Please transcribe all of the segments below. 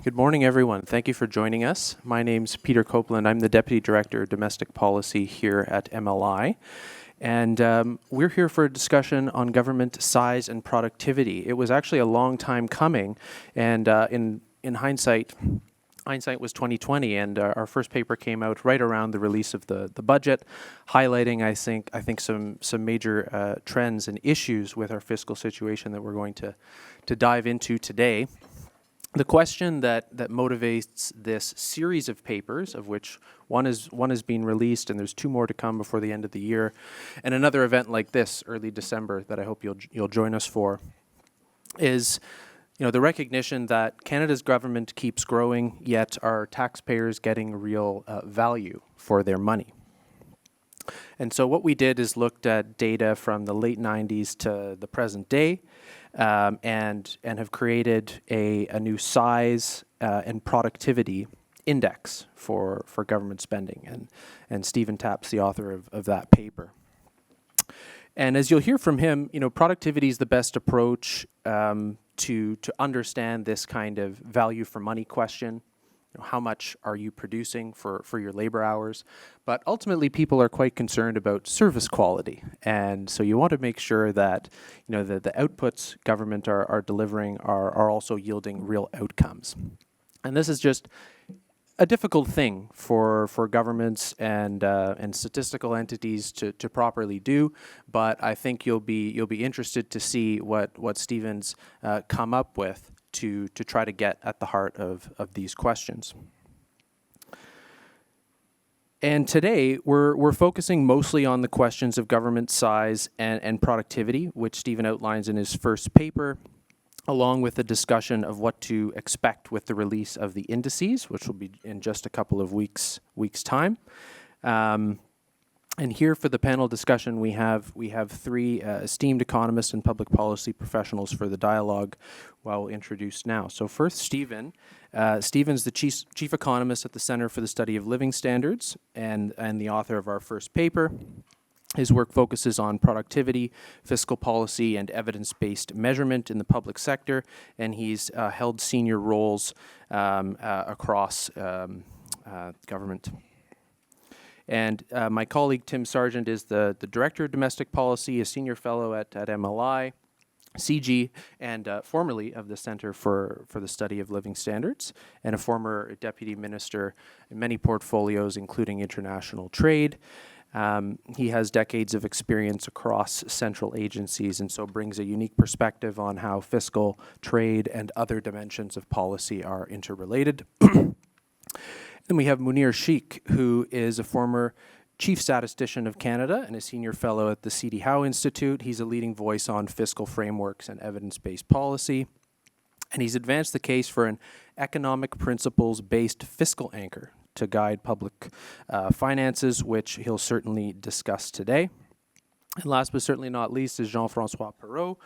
Good morning, everyone. Thank you for joining us. My name's Peter Copeland. I'm the Deputy Director of Domestic Policy here at MLI. And we're here for a discussion on government size and productivity. It was actually a long time coming, and in hindsight was 2020, and our first paper came out right around the release of the budget, highlighting, I think some major trends and issues with our fiscal situation that we're going to dive into today. The question that motivates this series of papers, of which one is being released, and there's two more to come before the end of the year, and another event like this early December that I hope you'll join us for, is the recognition that Canada's government keeps growing, yet are taxpayers getting real value for their money. And so what we did is looked at data from the late 90s to the present day, and have created a new size and productivity index for government spending. And Stephen Tapp's the author of that paper. And as you'll hear from him, productivity is the best approach to understand this kind of value for money question. How much are you producing for your labor hours? But ultimately, people are quite concerned about service quality. And so you want to make sure that the outputs government are delivering are also yielding real outcomes. And this is just a difficult thing for governments and statistical entities to properly do, but I think you'll be interested to see what Stephen's come up with to try to get at the heart of these questions. And today we're focusing mostly on the questions of government size and productivity, which Stephen outlines in his first paper, along with a discussion of what to expect with the release of the indices, which will be in just a couple of weeks' time. And here for the panel discussion, we have three esteemed economists and public policy professionals for the dialogue, who I will introduce now. So first, Stephen. Stephen's the chief economist at the Centre for the Study of Living Standards and the author of our first paper. His work focuses on productivity, fiscal policy, and evidence-based measurement in the public sector, and he's held senior roles across government. And my colleague Tim Sargent is the Director of Domestic Policy, a Senior Fellow at MLI, CG, and formerly of the Centre for the Study of Living Standards, and a former Deputy Minister in many portfolios, including international trade. He has decades of experience across central agencies and so brings a unique perspective on how fiscal, trade, and other dimensions of policy are interrelated. Then we have Munir Sheikh, who is a former Chief Statistician of Canada and a Senior Fellow at the C.D. Howe Institute. He's a leading voice on fiscal frameworks and evidence-based policy. And he's advanced the case for an economic principles-based fiscal anchor to guide public finances, which he'll certainly discuss today. And last but certainly not least is Jean-François Perrault,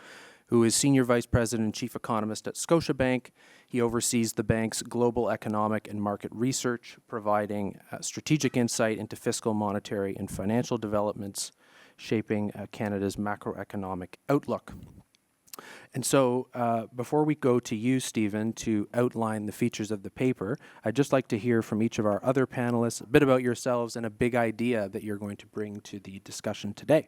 who is Senior Vice President and Chief Economist at Scotiabank. He oversees the bank's global economic and market research, providing strategic insight into fiscal, monetary, and financial developments, shaping Canada's macroeconomic outlook. And so before we go to you, Stephen, to outline the features of the paper, I'd just like to hear from each of our other panelists a bit about yourselves and a big idea that you're going to bring to the discussion today.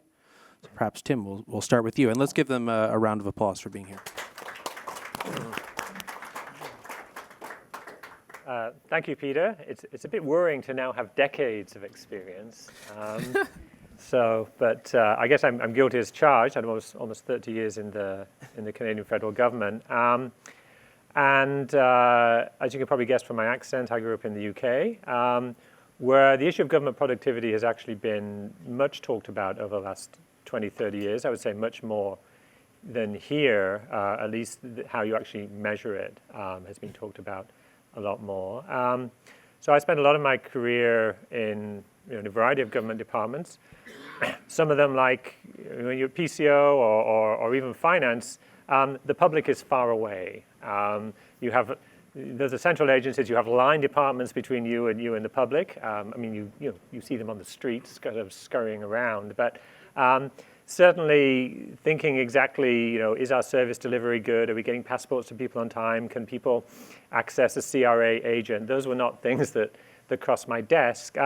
So perhaps, Tim, we'll start with you. And let's give them a round of applause for being here. Thank you, Peter. It's a bit worrying to now have decades of experience. But I guess I'm guilty as charged. I'm almost 30 years in the Canadian federal government. And as you can probably guess from my accent, I grew up in the UK, where the issue of government productivity has actually been much talked about over the last 20, 30 years. I would say much more than here, at least how you actually measure it has been talked about a lot more. So I spent a lot of my career in a variety of government departments. Some of them, like when you're PCO or even finance, the public is far away. There's the central agencies. You have line departments between you and the public. You see them on the streets, kind of scurrying around. But certainly thinking exactly, is our service delivery good? Are we getting passports to people on time? Can people access a CRA agent? Those were not things that crossed my desk.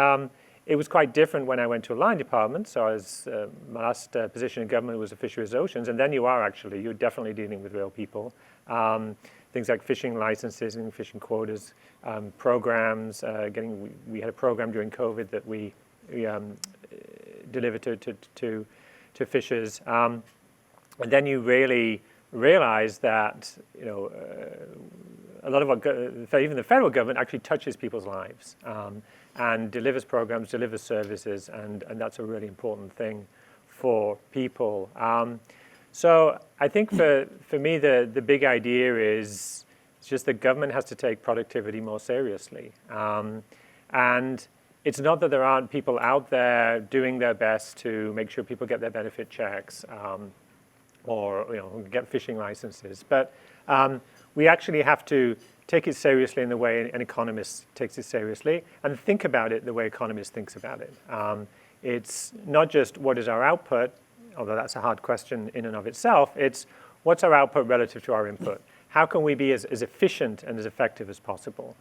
It was quite different when I went to a line department. So my last position in government was a Fisheries Oceans, and then you're definitely dealing with real people. Things like fishing licenses and fishing quotas, programs. We had a program during COVID that we delivered to fishers, and then you really realize that a lot of even the federal government actually touches people's lives and delivers programs, delivers services, and that's a really important thing for people. So I think for me, the big idea is just that government has to take productivity more seriously. And it's not that there aren't people out there doing their best to make sure people get their benefit checks or get fishing licenses, but we actually have to take it seriously in the way an economist takes it seriously and think about it the way economists thinks about it. It's not just what is our output, although that's a hard question in and of itself. It's what's our output relative to our input? How can we be as efficient and as effective as possible?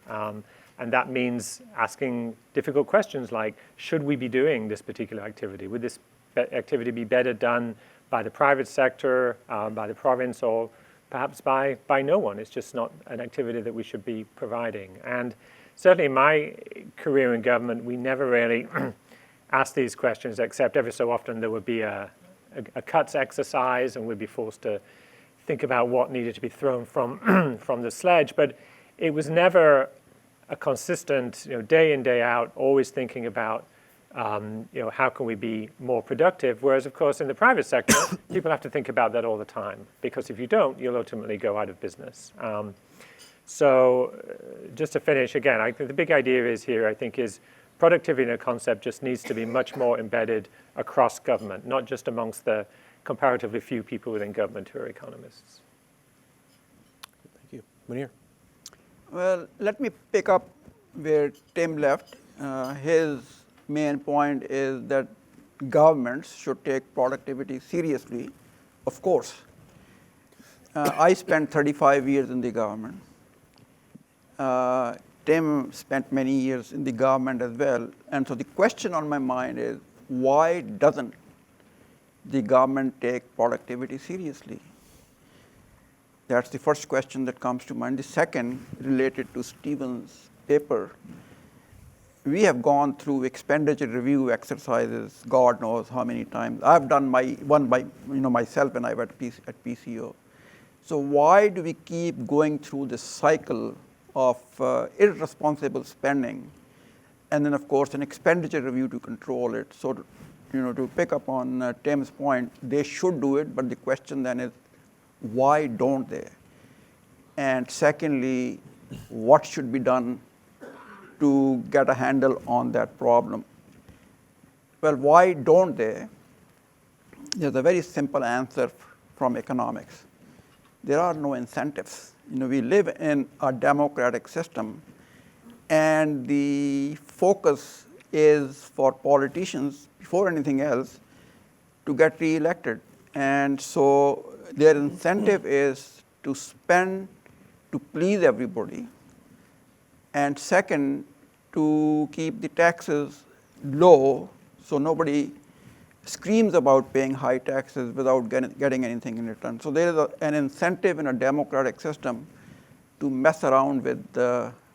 And that means asking difficult questions like, should we be doing this particular activity? Would this activity be better done by the private sector, by the province, or perhaps by no one? It's just not an activity that we should be providing. And certainly in my career in government, we never really asked these questions, except every so often there would be a cuts exercise and we'd be forced to think about what needed to be thrown from the sledge. But it was never a consistent, day in, day out, always thinking about, how can we be more productive? Whereas, of course, in the private sector, people have to think about that all the time, because if you don't, you'll ultimately go out of business. So just to finish, again, I think the big idea is productivity in a concept just needs to be much more embedded across government, not just amongst the comparatively few people within government who are economists. Thank you. Munir? Well, let me pick up where Tim left. His main point is that governments should take productivity seriously, of course. I spent 35 years in the government. Tim spent many years in the government as well. And so the question on my mind is, why doesn't the government take productivity seriously? That's the first question that comes to mind. The second, related to Stephen's paper, we have gone through expenditure review exercises, God knows how many times. I've done one by myself when I was at PCO. So why do we keep going through this cycle of irresponsible spending, and then of course an expenditure review to control it? So to pick up on Tim's point, they should do it, but the question then is, why don't they? And secondly, what should be done to get a handle on that problem? Well, why don't they? There's a very simple answer from economics. There are no incentives. We live in a democratic system, and the focus is for politicians, before anything else, to get re-elected. And so their incentive is to spend to please everybody, and second, to keep the taxes low so nobody screams about paying high taxes without getting anything in return. So there is an incentive in a democratic system to mess around with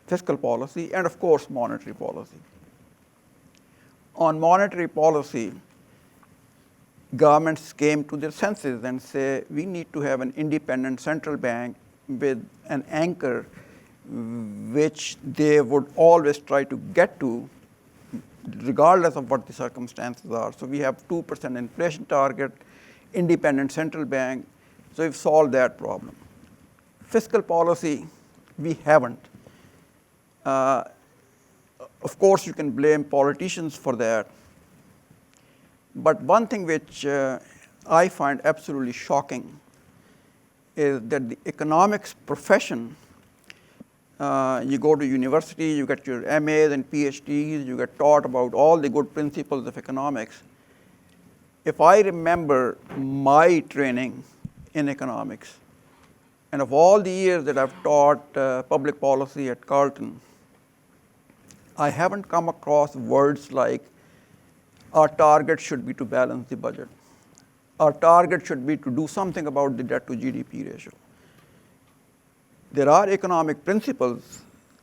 fiscal policy and, of course, monetary policy. On monetary policy, governments came to their senses and say, we need to have an independent central bank with an anchor which they would always try to get to, regardless of what the circumstances are. So we have 2% inflation target, independent central bank. So we've solved that problem. Fiscal policy, we haven't. Of course, you can blame politicians for that. But one thing which I find absolutely shocking is that the economics profession, you go to university, you get your MAs and PhDs, you get taught about all the good principles of economics. if I remember my training in economics, and of all the years that I've taught public policy at Carleton, I haven't come across words like our target should be to balance the budget. Our target should be to do something about the debt to GDP ratio. There are economic principles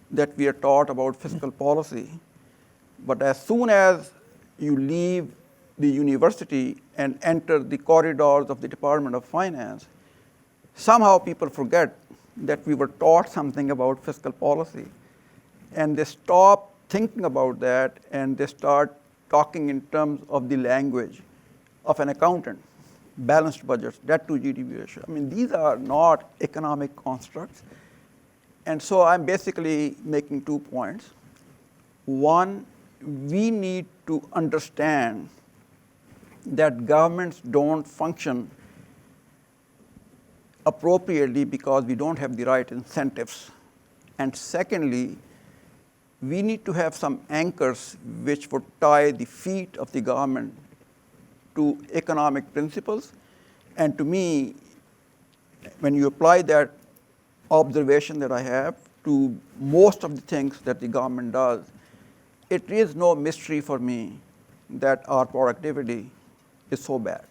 that we are taught about fiscal policy, but as soon as you leave the university and enter the corridors of the Department of Finance, somehow people forget that we were taught something about fiscal policy, and they stop thinking about that, and they start talking in terms of the language of an accountant, balanced budgets, debt to GDP ratio. I mean, these are not economic constructs. And so I'm basically making 2 points. One, we need to understand that governments don't function appropriately because we don't have the right incentives. And secondly, we need to have some anchors which would tie the feet of the government to economic principles. And to me, when you apply that observation that I have to most of the things that the government does, it is no mystery for me that our productivity is so bad.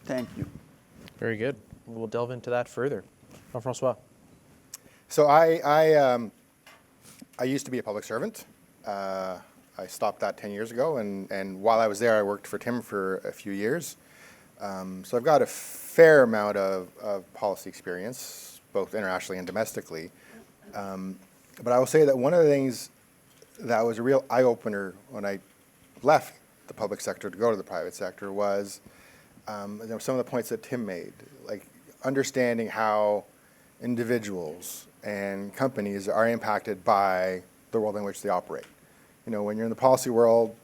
Thank you. Very good. We'll delve into that further. Jean-François. So I used to be a public servant. I stopped that 10 years ago, and while I was there, I worked for Tim for a few years. So I've got a fair amount of policy experience, both internationally and domestically. But I will say that one of the things that was a real eye-opener when I left the public sector to go to the private sector was some of the points that Tim made, like understanding how individuals and companies are impacted by the world in which they operate. You know, when you're in the policy world,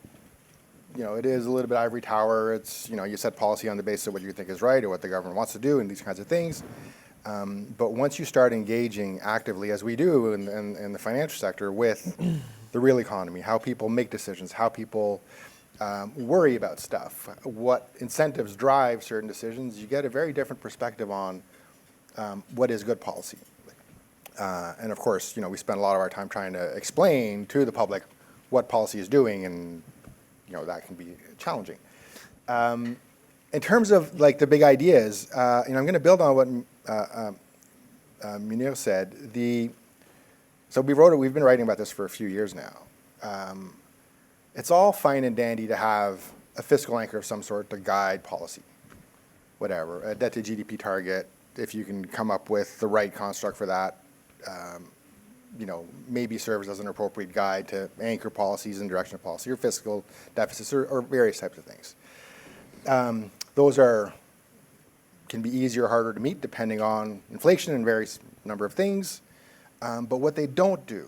you know, it is a little bit ivory tower. It's, you know, you set policy on the basis of what you think is right or what the government wants to do and these kinds of things. But once you start engaging actively, as we do in the financial sector, with the real economy, how people make decisions, how people worry about stuff, what incentives drive certain decisions, you get a very different perspective on what is good policy. And of course, you know, we spend a lot of our time trying to explain to the public what policy is doing, and you know, that can be challenging. In terms of like the big ideas, you know, I'm going to build on what Munir said. So we've been writing about this for a few years now. It's all fine and dandy to have a fiscal anchor of some sort to guide policy, whatever, a debt to GDP target, if you can come up with the right construct for that, you know, maybe serves as an appropriate guide to anchor policies and direction of policy or fiscal deficits or various types of things. Those can be easier or harder to meet depending on inflation and various number of things. But what they don't do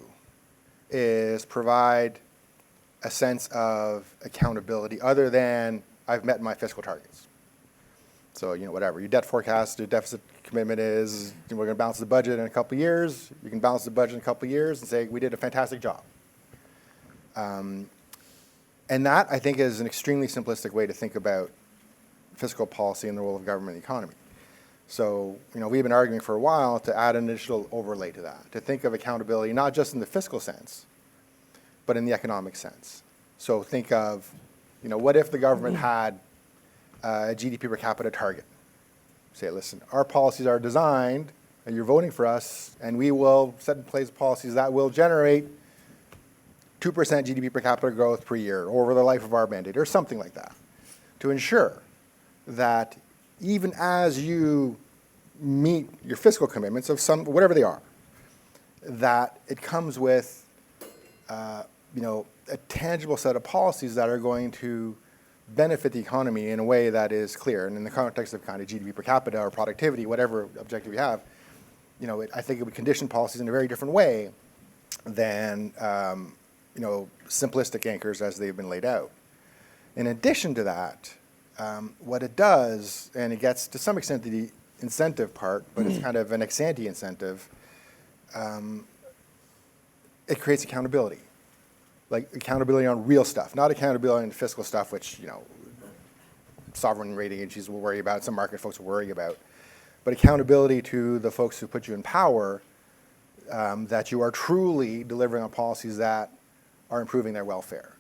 is provide a sense of accountability other than I've met my fiscal targets. So, you know, whatever your debt forecast, your deficit commitment is, we're going to balance the budget in a couple of years. You can balance the budget in a couple of years and say, we did a fantastic job. And that, I think, is an extremely simplistic way to think about fiscal policy and the role of government in the economy. So, you know, we've been arguing for a while to add an additional overlay to that, to think of accountability not just in the fiscal sense, but in the economic sense. So think of, you know, what if the government had a GDP per capita target? Say, listen, our policies are designed, and you're voting for us, and we will set in place policies that will generate 2% GDP per capita growth per year over the life of our mandate, or something like that, to ensure that even as you meet your fiscal commitments of some, whatever they are, that it comes with, you know, a tangible set of policies that are going to benefit the economy in a way that is clear. And in the context of kind of GDP per capita or productivity, whatever objective you have, you know, I think it would condition policies in a very different way than, you know, simplistic anchors as they've been laid out. In addition to that, what it does, and it gets to some extent to the incentive part, but it's kind of an ex ante incentive, it creates accountability. Like accountability on real stuff, not accountability on fiscal stuff, which, you know, sovereign rating agencies will worry about, some market folks will worry about. But accountability to the folks who put you in power, that you are truly delivering on policies that are improving their welfare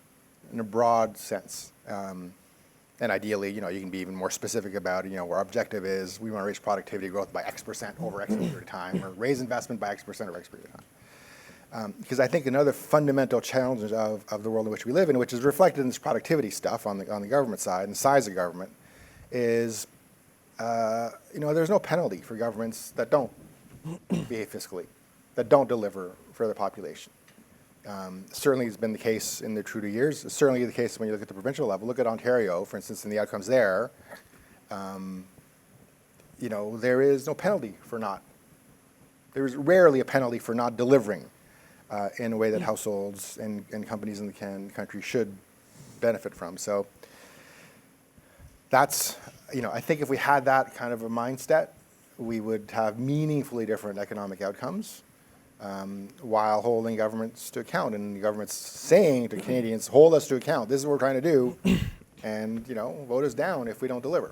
in a broad sense. And ideally, you can be even more specific about, our objective is we want to raise productivity growth by X% over X period of time, or raise investment by X% over X period of time. Because I think another fundamental challenge of the world in which we live in, which is reflected in this productivity stuff on the government side and the size of government, is there's no penalty for governments that don't behave fiscally, that don't deliver for the population. Certainly has been the case in the Trudeau years. It's certainly the case when you look at the provincial level. Look at Ontario, for instance, and the outcomes there. There is no penalty for not. There is rarely a penalty for not delivering in a way that households and companies in the country should benefit from. So that's, I think if we had that kind of a mindset, we would have meaningfully different economic outcomes. While holding governments to account, and the government's saying to Canadians, hold us to account. This is what we're trying to do, and vote us down if we don't deliver.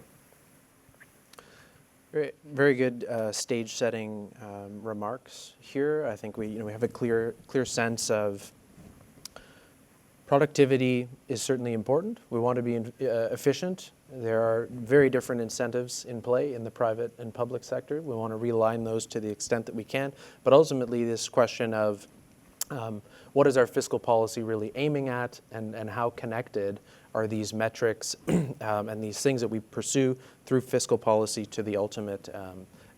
Very, very good stage-setting remarks here. I think we have a clear sense of productivity is certainly important. We want to be efficient. There are very different incentives in play in the private and public sector. We want to realign those to the extent that we can. But ultimately, this question of what is our fiscal policy really aiming at, and how connected are these metrics and these things that we pursue through fiscal policy to the ultimate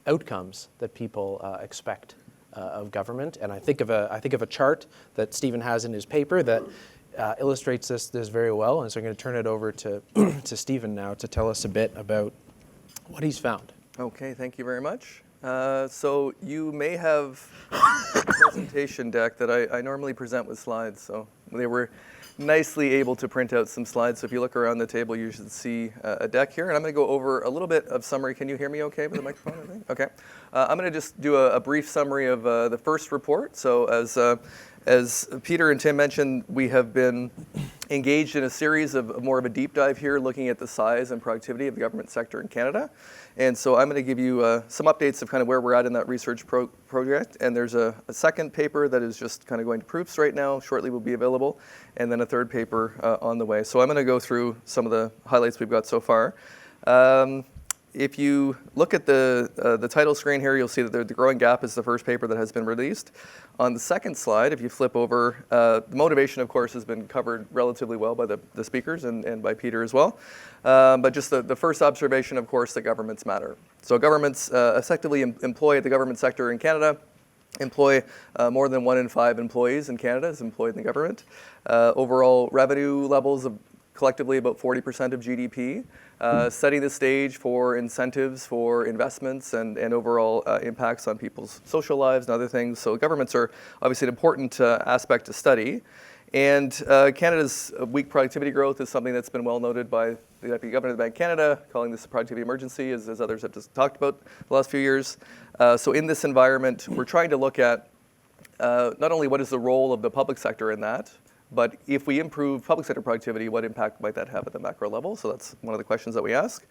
outcomes that people expect of government. And I think of a chart that Stephen has in his paper that illustrates this very well, and so I'm going to turn it over to to Stephen now to tell us a bit about what he's found. Okay, thank you very much. So you may have a presentation deck that I normally present with slides, so they were nicely able to print out some slides. So if you look around the table, you should see a deck here, and I'm going to go over a little bit of summary. Can you hear me okay with the microphone, I think? Okay. I'm going to just do a brief summary of the first report. So as Peter and Tim mentioned, we have been engaged in a series of more of a deep dive here, looking at the size and productivity of the government sector in Canada. And so I'm going to give you some updates of kind of where we're at in that research project. And there's a second paper that is just kind of going to proofs right now, shortly will be available, and then a third paper on the way. So I'm going to go through some of the highlights we've got so far. If you look at the title screen here, you'll see that the growing gap is the first paper that has been released. On the second slide, if you flip over, the motivation, of course, has been covered relatively well by the speakers and by Peter as well. But just the first observation, of course, that governments matter. So governments effectively employ the government sector in Canada, employ more than 1 in 5 employees in Canada is employed in the government. Overall revenue levels of collectively about 40% of GDP, setting the stage for incentives for investments and overall impacts on people's social lives and other things. So governments are obviously an important aspect to study. And Canada's weak productivity growth is something that's been well noted by the Deputy Governor of the Bank of Canada, calling this a productivity emergency, as others have just talked about the last few years. So in this environment, we're trying to look at not only what is the role of the public sector in that, but if we improve public sector productivity, what impact might that have at the macro level? So that's one of the questions that we ask.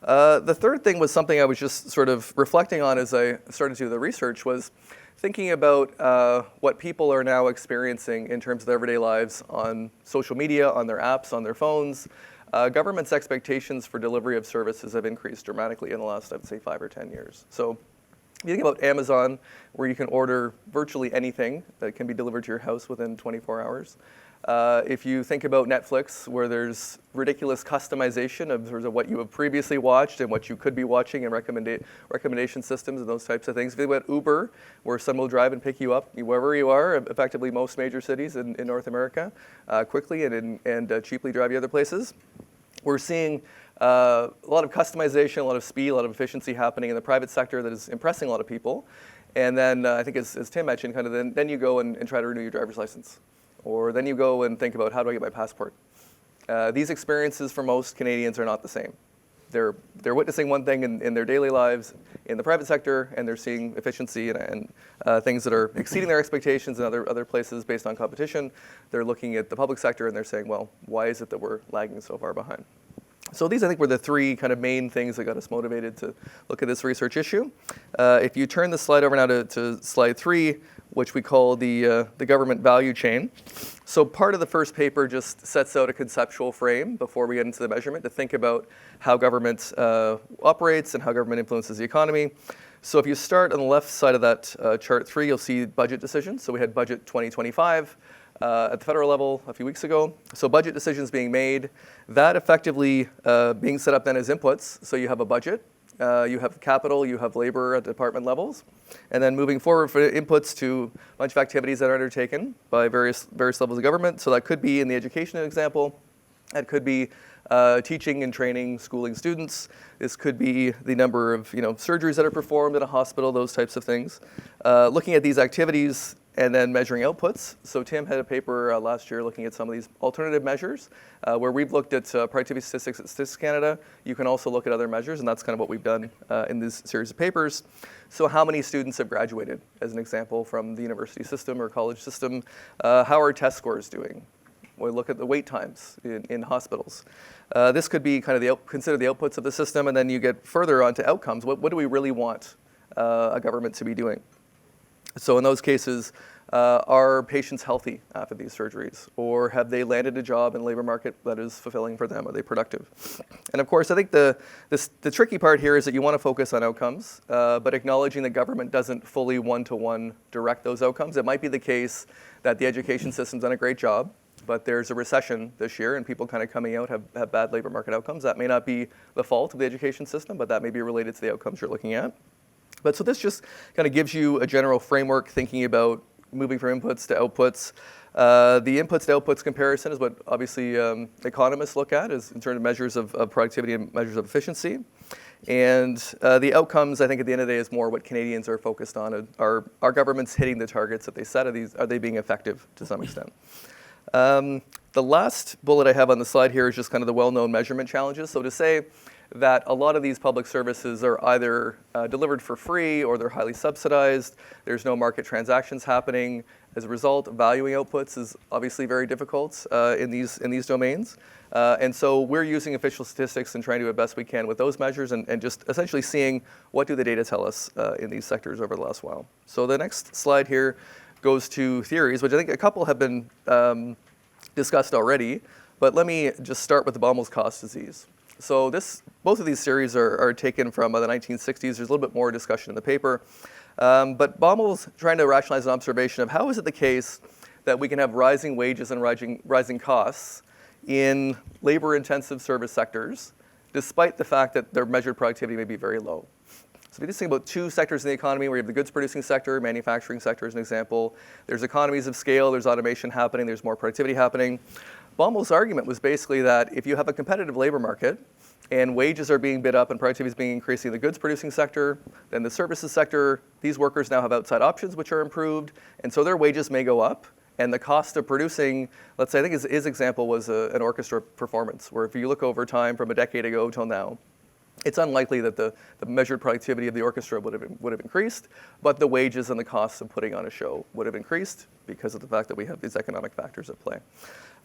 The third thing was something I was just sort of reflecting on as I started to do the research, was thinking about what people are now experiencing in terms of their everyday lives on social media, on their apps, on their phones. Government's expectations for delivery of services have increased dramatically in the last, I'd say, 5 or 10 years. So you think about Amazon, where you can order virtually anything that can be delivered to your house within 24 hours. If you think about Netflix, where there's ridiculous customization of sort of what you have previously watched and what you could be watching, and recommendation systems and those types of things. If you think about Uber, where someone will drive and pick you up wherever you are, effectively most major cities in North America, quickly and cheaply drive you other places. We're seeing a lot of customization, a lot of speed, a lot of efficiency happening in the private sector that is impressing a lot of people. And then I think as Tim mentioned, kind of then you go and try to renew your driver's license. Or then you go and think about, how do I get my passport? These experiences for most Canadians are not the same. They're witnessing one thing in their daily lives in the private sector, and they're seeing efficiency and things that are exceeding their expectations in other places based on competition. They're looking at the public sector and they're saying, well, why is it that we're lagging so far behind? So these, I think, were the three kind of main things that got us motivated to look at this research issue. If you turn the slide over now to slide 3, which we call the government value chain. So part of the first paper just sets out a conceptual frame before we get into the measurement to think about how government operates and how government influences the economy. So if you start on the left side of that chart 3, you'll see budget decisions. So we had budget 2025 at the federal level a few weeks ago. So budget decisions being made, that effectively being set up then as inputs. So you have a budget, you have capital, you have labor at department levels. And then moving forward for inputs to a bunch of activities that are undertaken by various levels of government. So that could be, in the education example, that could be teaching and training, schooling students. This could be the number of surgeries that are performed at a hospital, those types of things. Looking at these activities and then measuring outputs. So Tim had a paper last year looking at some of these alternative measures, where we've looked at productivity statistics at Statistics Canada. You can also look at other measures, and that's kind of what we've done in this series of papers. So how many students have graduated, as an example, from the university system or college system? How are test scores doing? We look at the wait times in hospitals. This could be kind of consider the outputs of the system, and then you get further onto outcomes. What do we really want a government to be doing? So in those cases, are patients healthy after these surgeries? Or have they landed a job in the labor market that is fulfilling for them? Are they productive? And of course, I think the tricky part here is that you want to focus on outcomes, but acknowledging that government doesn't fully one-to-one direct those outcomes. It might be the case that the education system's done a great job, but there's a recession this year and people kind of coming out have bad labor market outcomes. That may not be the fault of the education system, but that may be related to the outcomes you're looking at. But so this just kind of gives you a general framework thinking about moving from inputs to outputs. The inputs to outputs comparison is what obviously economists look at is in terms of measures of productivity and measures of efficiency. And the outcomes, I think at the end of the day, is more what Canadians are focused on. Are governments hitting the targets that they set? Are they being effective to some extent? The last bullet I have on the slide here is just kind of the well-known measurement challenges. So to say that a lot of these public services are either delivered for free or they're highly subsidized, there's no market transactions happening. As a result, valuing outputs is obviously very difficult in these domains. And so we're using official statistics and trying to do the best we can with those measures and just essentially seeing what do the data tell us in these sectors over the last while. So the next slide here goes to theories, which I think a couple have been discussed already, but let me just start with the Baumol's cost disease. So both of these theories are taken from the 1960s. There's a little bit more discussion in the paper. But Baumol's trying to rationalize an observation of how is it the case that we can have rising wages and rising costs in labor-intensive service sectors, despite the fact that their measured productivity may be very low. So if you just think about two sectors in the economy where you have the goods-producing sector, manufacturing sector as an example, there's economies of scale, there's automation happening, there's more productivity happening. Baumol's argument was basically that if you have a competitive labor market and wages are being bid up and productivity is being increasing in the goods-producing sector, then the services sector, these workers now have outside options which are improved, and so their wages may go up. And the cost of producing, let's say, I think his example was an orchestra performance, where if you look over time from a decade ago till now, it's unlikely that the measured productivity of the orchestra would have increased, but the wages and the costs of putting on a show would have increased because of the fact that we have these economic factors at play.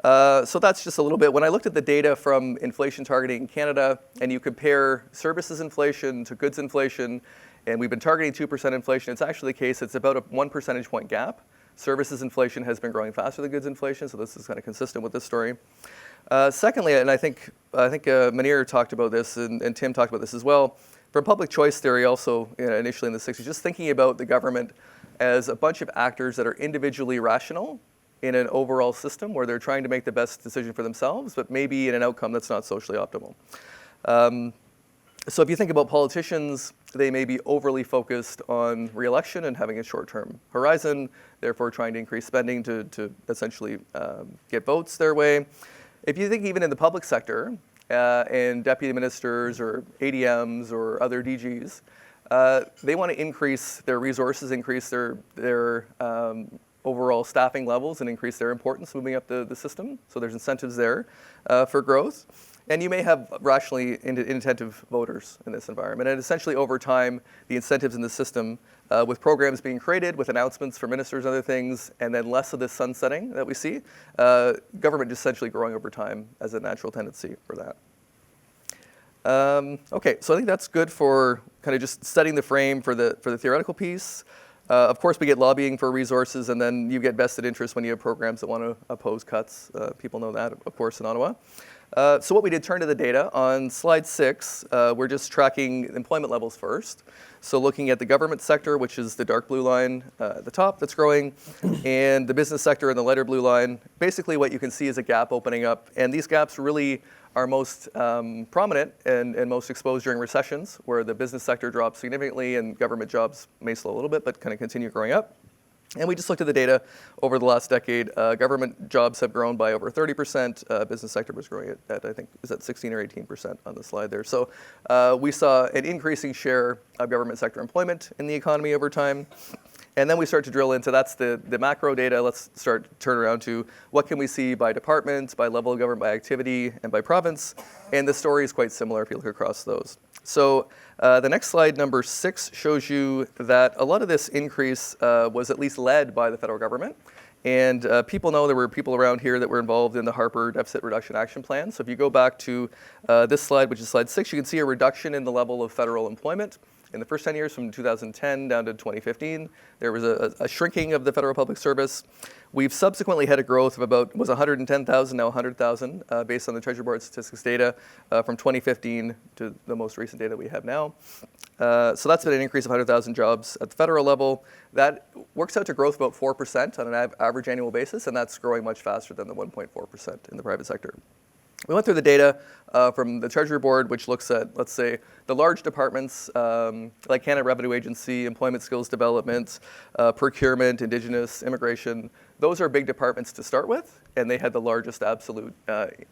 So that's just a little bit. When I looked at the data from inflation targeting in Canada, and you compare services inflation to goods inflation, and we've been targeting 2% inflation, it's actually the case it's about a 1 percentage point gap. Services inflation has been growing faster than goods inflation, so this is kind of consistent with this story. Secondly, and I think Munir talked about this, and Tim talked about this as well, from public choice theory also initially in the 60s, just thinking about the government as a bunch of actors that are individually rational in an overall system where they're trying to make the best decision for themselves, but maybe in an outcome that's not socially optimal. So if you think about politicians, they may be overly focused on re-election and having a short-term horizon, therefore trying to increase spending to essentially get votes their way. If you think even in the public sector, and deputy ministers or ADMs or other DGs, they want to increase their resources, increase their overall staffing levels, and increase their importance moving up the system. So there's incentives there for growth. And you may have rationally inattentive voters in this environment. And essentially over time, the incentives in the system, with programs being created, with announcements for ministers and other things, and then less of this sunsetting that we see, government just essentially growing over time as a natural tendency for that. Okay, so I think that's good for kind of just setting the frame for the theoretical piece. Of course, we get lobbying for resources, and then you get vested interest when you have programs that want to oppose cuts. People know that, of course, in Ottawa. So what we did, turn to the data. On slide 6, we're just tracking employment levels first. So looking at the government sector, which is the dark blue line at the top that's growing, and the business sector in the lighter blue line. Basically what you can see is a gap opening up, and these gaps really are most prominent and most exposed during recessions, where the business sector drops significantly and government jobs may slow a little bit, but kind of continue growing up. And we just looked at the data over the last decade. Government jobs have grown by over 30%. Business sector was growing at I think, is that 16 or 18% on the slide there. So we saw an increasing share of government sector employment in the economy over time. And then we start to drill into, that's the macro data. Let's turn around to what can we see by department, by level of government, by activity, and by province. And the story is quite similar if you look across those. So the next slide, number 6, shows you that a lot of this increase was at least led by the federal government. And people know there were people around here that were involved in the Harper Deficit Reduction Action Plan. So if you go back to this slide, which is slide 6, you can see a reduction in the level of federal employment. In the first 10 years, from 2010 down to 2015, there was a shrinking of the federal public service. We've subsequently had a growth of about, was 110,000, now 100,000, based on the Treasury Board statistics data from 2015 to the most recent data we have now. So that's been an increase of 100,000 jobs at the federal level. That works out to growth about 4% on an average annual basis, and that's growing much faster than the 1.4% in the private sector. We went through the data from the Treasury Board, which looks at, let's say, the large departments like Canada Revenue Agency, Employment Skills Development, Procurement, Indigenous, Immigration. Those are big departments to start with, and they had the largest absolute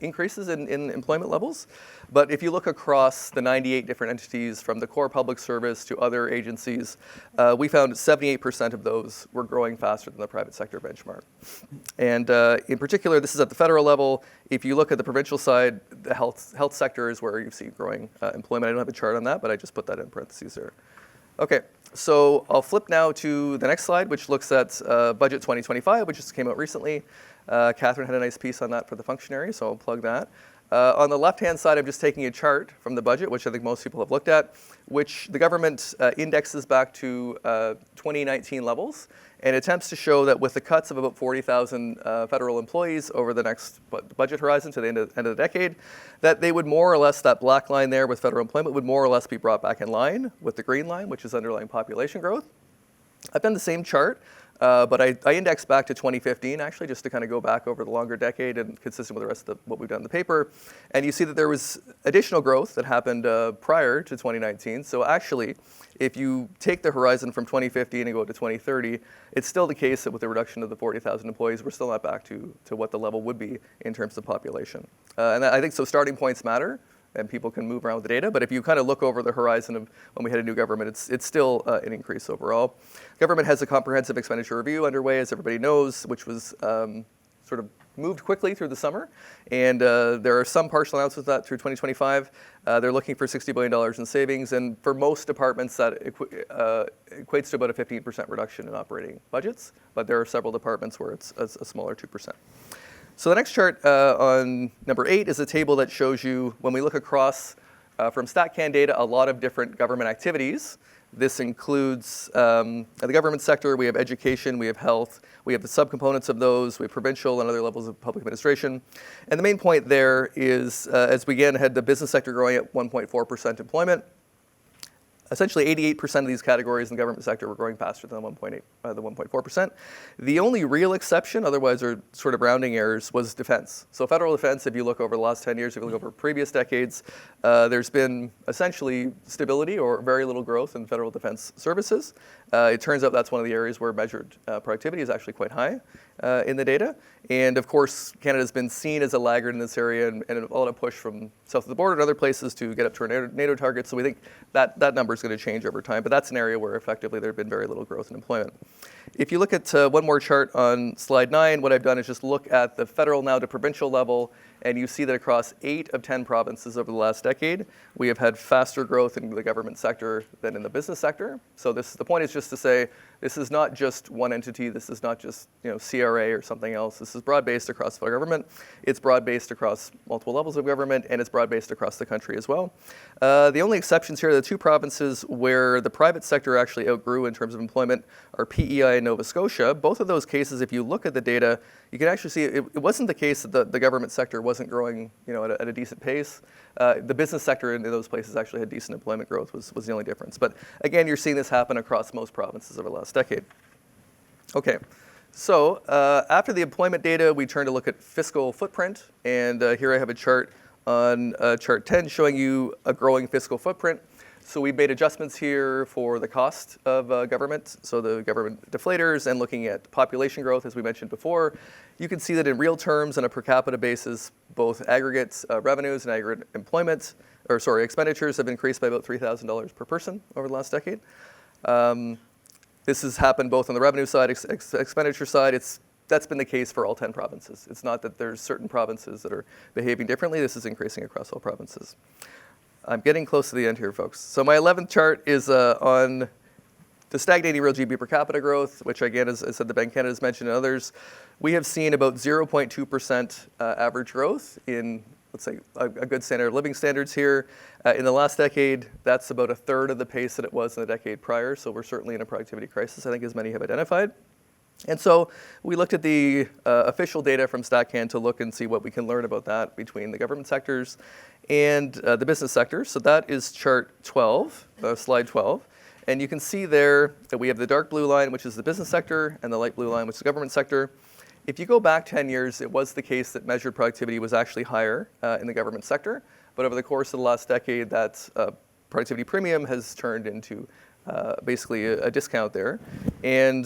increases in employment levels. But if you look across the 98 different entities, from the core public service to other agencies, we found 78% of those were growing faster than the private sector benchmark. And in particular, this is at the federal level. If you look at the provincial side, the health sector is where you see growing employment. I don't have a chart on that, but I just put that in parentheses there. Okay, so I'll flip now to the next slide, which looks at Budget 2025, which just came out recently. Catherine had a nice piece on that for the functionary, so I'll plug that. On the left-hand side, I'm just taking a chart from the budget, which I think most people have looked at, which the government indexes back to 2019 levels, and attempts to show that with the cuts of about 40,000 federal employees over the next budget horizon to the end of the decade, that they would more or less, that black line there with federal employment would more or less be brought back in line with the green line, which is underlying population growth. I've done the same chart, but I indexed back to 2015, actually, just to kind of go back over the longer decade and consistent with the rest of what we've done in the paper. And you see that there was additional growth that happened prior to 2019. So actually, if you take the horizon from 2015 and go to 2030, it's still the case that with the reduction of the 40,000 employees, we're still not back to what the level would be in terms of population. And I think so starting points matter, and people can move around with the data. But if you kind of look over the horizon of when we had a new government, it's still an increase overall. Government has a comprehensive expenditure review underway, as everybody knows, which was sort of moved quickly through the summer. And there are some partial announcements of that through 2025. They're looking for $60 billion in savings. And for most departments, that equates to about a 15% reduction in operating budgets. But there are several departments where it's a smaller 2%. So the next chart on number 8 is a table that shows you, when we look across from StatCan data, a lot of different government activities. This includes the government sector. We have education, we have health, we have the subcomponents of those, we have provincial and other levels of public administration. And the main point there is, as we again had the business sector growing at 1.4% employment, essentially 88% of these categories in the government sector were growing faster than the 1.4%. The only real exception, otherwise are sort of rounding errors, was defense. So federal defense, if you look over the last 10 years, if you look over previous decades, there's been essentially stability or very little growth in federal defense services. It turns out that's one of the areas where measured productivity is actually quite high in the data. And of course, Canada's been seen as a laggard in this area, and a lot of push from south of the border and other places to get up to our NATO targets. So we think that number is going to change over time, but that's an area where effectively there's been very little growth in employment. If you look at one more chart on slide 9, what I've done is just look at the federal now to provincial level And you see that across 8 of 10 provinces over the last decade, we have had faster growth in the government sector than in the business sector. So the point is just to say, this is not just one entity. This is not just CRA or something else. This is broad-based across federal government. It's broad-based across multiple levels of government, and it's broad-based across the country as well. The only exceptions here are the 2 provinces where the private sector actually outgrew in terms of employment are PEI and Nova Scotia. Both of those cases, if you look at the data, you can actually see it wasn't the case that the government sector wasn't growing at a decent pace. The business sector in those places actually had decent employment growth was the only difference. But again, you're seeing this happen across most provinces over the last decade. Okay, so after the employment data, we turn to look at fiscal footprint. And here I have a chart on chart 10 showing you a growing fiscal footprint. So we made adjustments here for the cost of government, so the government deflators, and looking at population growth, as we mentioned before. You can see that in real terms, on a per capita basis, both aggregate revenues and aggregate expenditures have increased by about $3,000 per person over the last decade. This has happened both on the revenue side, expenditure side. That's been the case for all 10 provinces. It's not that there's certain provinces that are behaving differently. This is increasing across all provinces. I'm getting close to the end here, folks. So my 11th chart is on the stagnating real GDP per capita growth, which again, as I said, the Bank of Canada has mentioned and others. We have seen about 0.2% average growth in, let's say, a good standard of living standards here. In the last decade, that's about a third of the pace that it was in the decade prior. So we're certainly in a productivity crisis, I think, as many have identified. And so we looked at the official data from StatCan to look and see what we can learn about that between the government sectors and the business sector. So that is chart 12, slide 12. And you can see there that we have the dark blue line, which is the business sector, and the light blue line, which is the government sector. If you go back 10 years, it was the case that measured productivity was actually higher in the government sector. But over the course of the last decade, that productivity premium has turned into basically a discount there. And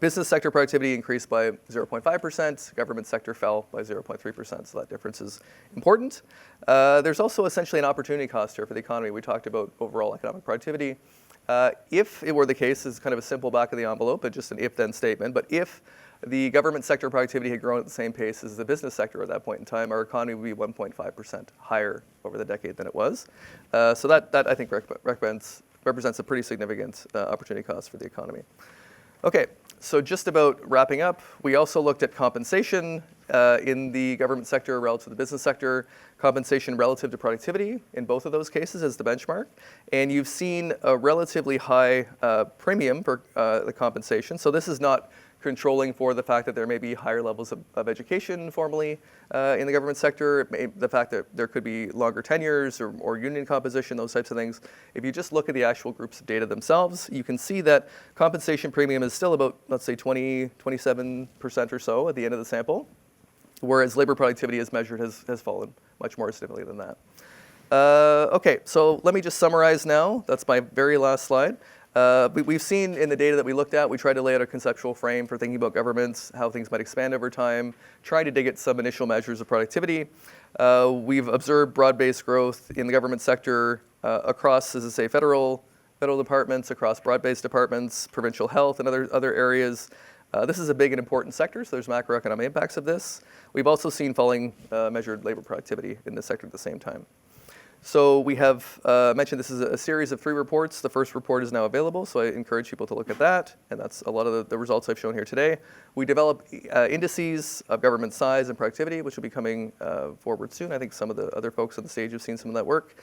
business sector productivity increased by 0.5%, government sector fell by 0.3%, so that difference is important. There's also essentially an opportunity cost here for the economy. We talked about overall economic productivity. If it were the case, it's kind of a simple back of the envelope, but just an if-then statement, but if the government sector productivity had grown at the same pace as the business sector at that point in time, our economy would be 1.5% higher over the decade than it was. So that I think represents a pretty significant opportunity cost for the economy. Okay, so just about wrapping up, we also looked at compensation in the government sector relative to the business sector, compensation relative to productivity in both of those cases as the benchmark. And you've seen a relatively high premium for the compensation. So this is not controlling for the fact that there may be higher levels of education formally in the government sector, the fact that there could be longer tenures or union composition, those types of things. If you just look at the actual groups of data themselves, you can see that compensation premium is still about, let's say, 27% or so at the end of the sample, whereas labor productivity as measured has fallen much more significantly than that. Okay, so let me just summarize now. That's my very last slide. We've seen in the data that we looked at, we tried to lay out a conceptual frame for thinking about governments, how things might expand over time, try to dig at some initial measures of productivity. We've observed broad-based growth in the government sector across, as I say, federal departments, across broad-based departments, provincial health, and other areas. This is a big and important sector, so there's macroeconomic impacts of this. We've also seen falling measured labor productivity in this sector at the same time. So we have mentioned this is a series of 3 reports. The first report is now available, so I encourage people to look at that, and that's a lot of the results I've shown here today. We develop indices of government size and productivity, which will be coming forward soon. I think some of the other folks on the stage have seen some of that work.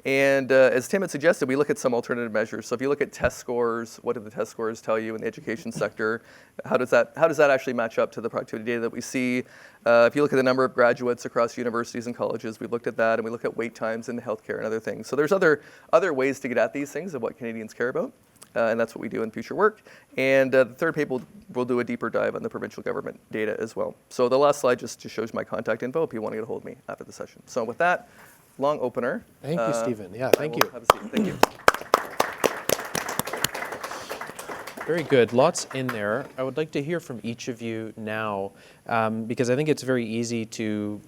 And as Tim had suggested, we look at some alternative measures. So if you look at test scores, what do the test scores tell you in the education sector? How does that actually match up to the productivity data that we see? If you look at the number of graduates across universities and colleges, we've looked at that, and we look at wait times in healthcare and other things. So there's other ways to get at these things of what Canadians care about, and that's what we do in future work. And the third paper will do a deeper dive on the provincial government data as well. So the last slide just shows my contact info if you want to get a hold of me after the session. So with that, long opener. Thank you, Stephen. Yeah, thank you. Have a seat. Thank you. Very good. Lots in there. I would like to hear from each of you now, because I think it's very easy to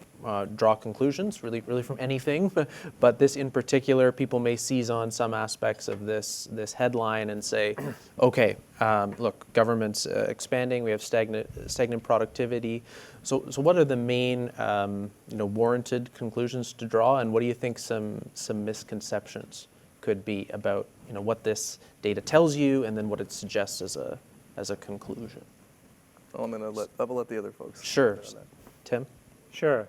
draw conclusions really from anything, but this in particular, people may seize on some aspects of this headline and say, okay, look, government's expanding, we have stagnant productivity. So what are the main warranted conclusions to draw, and what do you think some misconceptions could be about what this data tells you and then what it suggests as a conclusion? So I'm going to let the other folks. Sure. Tim? Sure.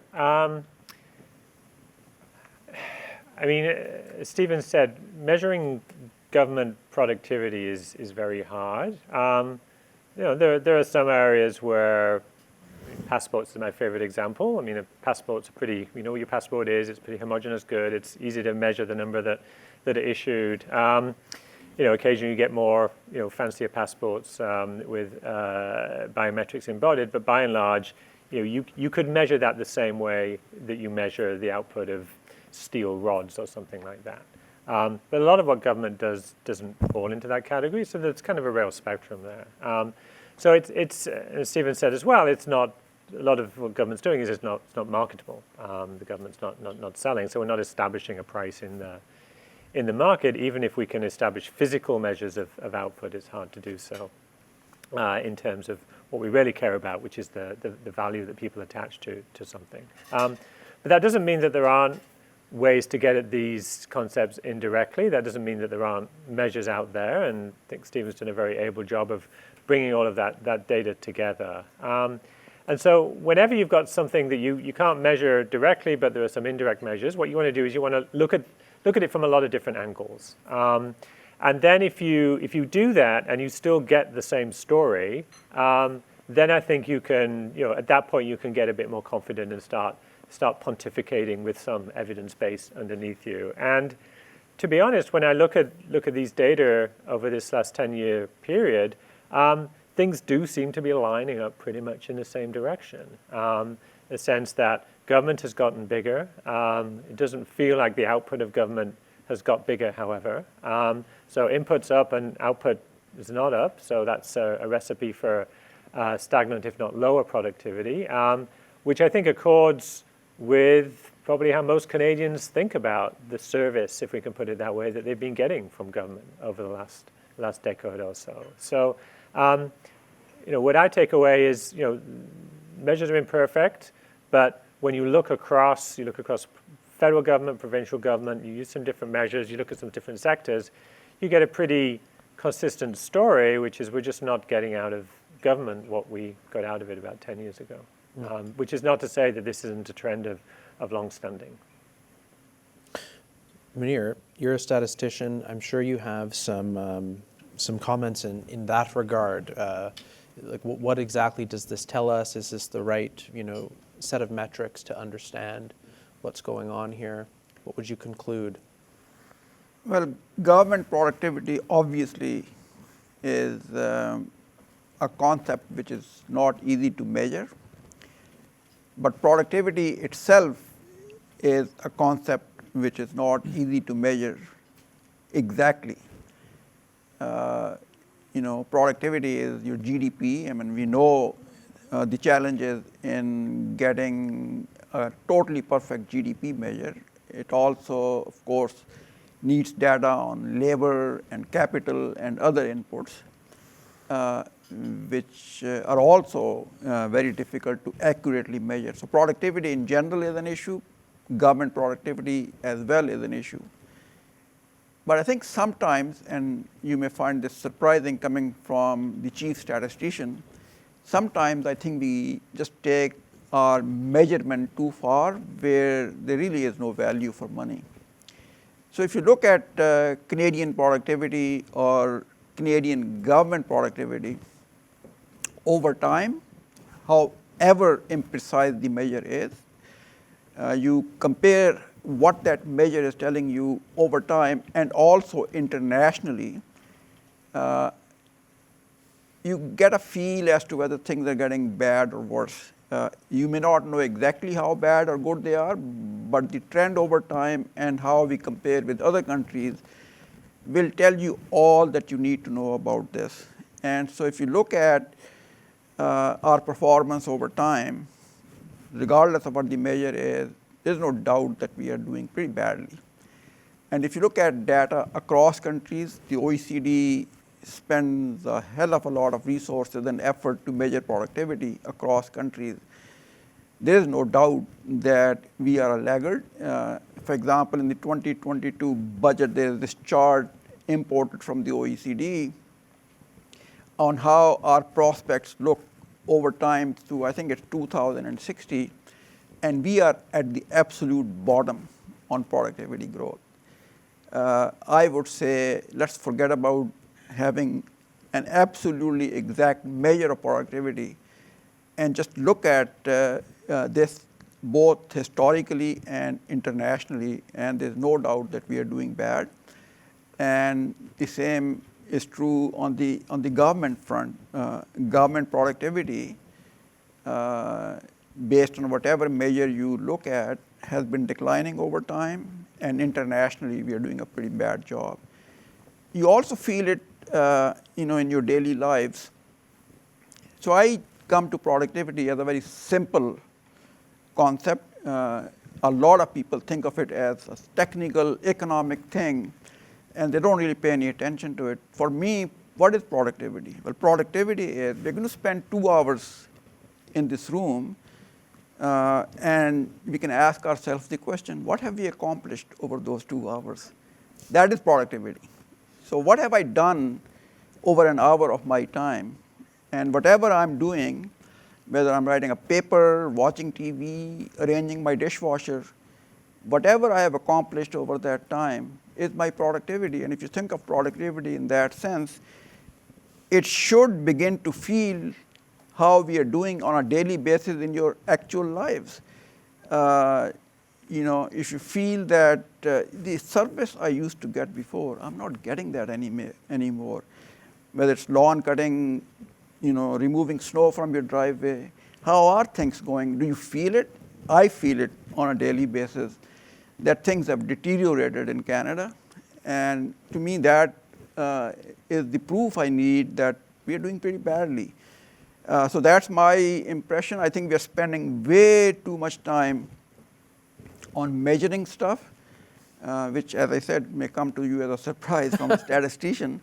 Stephen said measuring government productivity is very hard. There are some areas where passports is my favorite example. A passport's pretty, you know what your passport is, it's pretty homogeneous good, it's easy to measure the number that are issued. Occasionally you get more, fancier passports with biometrics embodied, but by and large, you could measure that the same way that you measure the output of steel rods or something like that. But a lot of what government does doesn't fall into that category, so there's kind of a real spectrum there. So it's as Stephen said as well, it's not, a lot of what government's doing is it's not marketable. The government's not selling, so we're not establishing a price in the market. Even if we can establish physical measures of output, it's hard to do so in terms of what we really care about, which is the value that people attach to something. But that doesn't mean that there aren't ways to get at these concepts indirectly. That doesn't mean that there aren't measures out there, and I think Stephen's done a very able job of bringing all of that data together. And so whenever you've got something that you can't measure directly, but there are some indirect measures, what you want to do is you want to look at it from a lot of different angles. And then if you do that and you still get the same story, then I think you can, at that point you can get a bit more confident and start pontificating with some evidence base underneath you. And to be honest, when I look at these data over this last 10-year period, things do seem to be lining up pretty much in the same direction. The sense that government has gotten bigger. It doesn't feel like the output of government has got bigger, however. So input's up and output is not up, so that's a recipe for stagnant, if not lower productivity, which I think accords with probably how most Canadians think about the service, if we can put it that way, that they've been getting from government over the last decade or so. So, what I take away is, measures are imperfect, but when you look across federal government, provincial government, you use some different measures, you look at some different sectors, you get a pretty consistent story, which is we're just not getting out of government what we got out of it about 10 years ago. Which is not to say that this isn't a trend of long-standing. Munir, you're a statistician. I'm sure you have some comments in that regard. What exactly does this tell us? Is this the right, set of metrics to understand what's going on here? What would you conclude? Well, government productivity obviously is a concept which is not easy to measure. But productivity itself is a concept which is not easy to measure exactly. Productivity is your GDP. We know the challenges in getting a totally perfect GDP measure. It also, of course, needs data on labor and capital and other inputs, which are also very difficult to accurately measure. So productivity in general is an issue. Government productivity as well is an issue. But I think sometimes, and you may find this surprising coming from the chief statistician, sometimes I think we just take our measurement too far where there really is no value for money. So if you look at Canadian productivity or Canadian government productivity, over time, however imprecise the measure is, you compare what that measure is telling you over time and also internationally, you get a feel as to whether things are getting bad or worse. You may not know exactly how bad or good they are, but the trend over time and how we compare with other countries will tell you all that you need to know about this. And so if you look at our performance over time, regardless of what the measure is, there's no doubt that we are doing pretty badly. And if you look at data across countries, the OECD spends a hell of a lot of resources and effort to measure productivity across countries. There is no doubt that we are a laggard. For example, in the 2022 budget, there is this chart imported from the OECD on how our prospects look over time to, I think it's 2060, and we are at the absolute bottom on productivity growth. I would say let's forget about having an absolutely exact measure of productivity and just look at this both historically and internationally, and there's no doubt that we are doing bad. And the same is true on the government front. Government productivity, based on whatever measure you look at, has been declining over time, and internationally we are doing a pretty bad job. You also feel it, in your daily lives. So I come to productivity as a very simple concept. A lot of people think of it as a technical, economic thing, and they don't really pay any attention to it. For me, what is productivity? Well, productivity is we're going to spend 2 hours in this room, and we can ask ourselves the question, what have we accomplished over those 2 hours? That is productivity. So what have I done over an hour of my time? And whatever I'm doing, whether I'm writing a paper, watching TV, arranging my dishwasher, whatever I have accomplished over that time is my productivity. And if you think of productivity in that sense, it should begin to feel how we are doing on a daily basis in your actual lives. If you feel that the service I used to get before, I'm not getting that anymore. Whether it's lawn cutting, removing snow from your driveway, how are things going? Do you feel it? I feel it on a daily basis that things have deteriorated in Canada. And to me, that is the proof I need that we are doing pretty badly. So that's my impression. I think we are spending way too much time on measuring stuff, which, as I said, may come to you as a surprise from a statistician,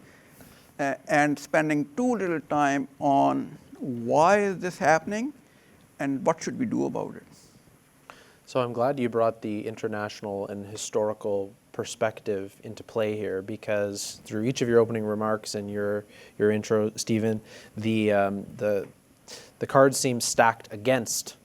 and spending too little time on why is this happening and what should we do about it. So I'm glad you brought the international and historical perspective into play here, because through each of your opening remarks and your intro, Stephen, the cards seem stacked against,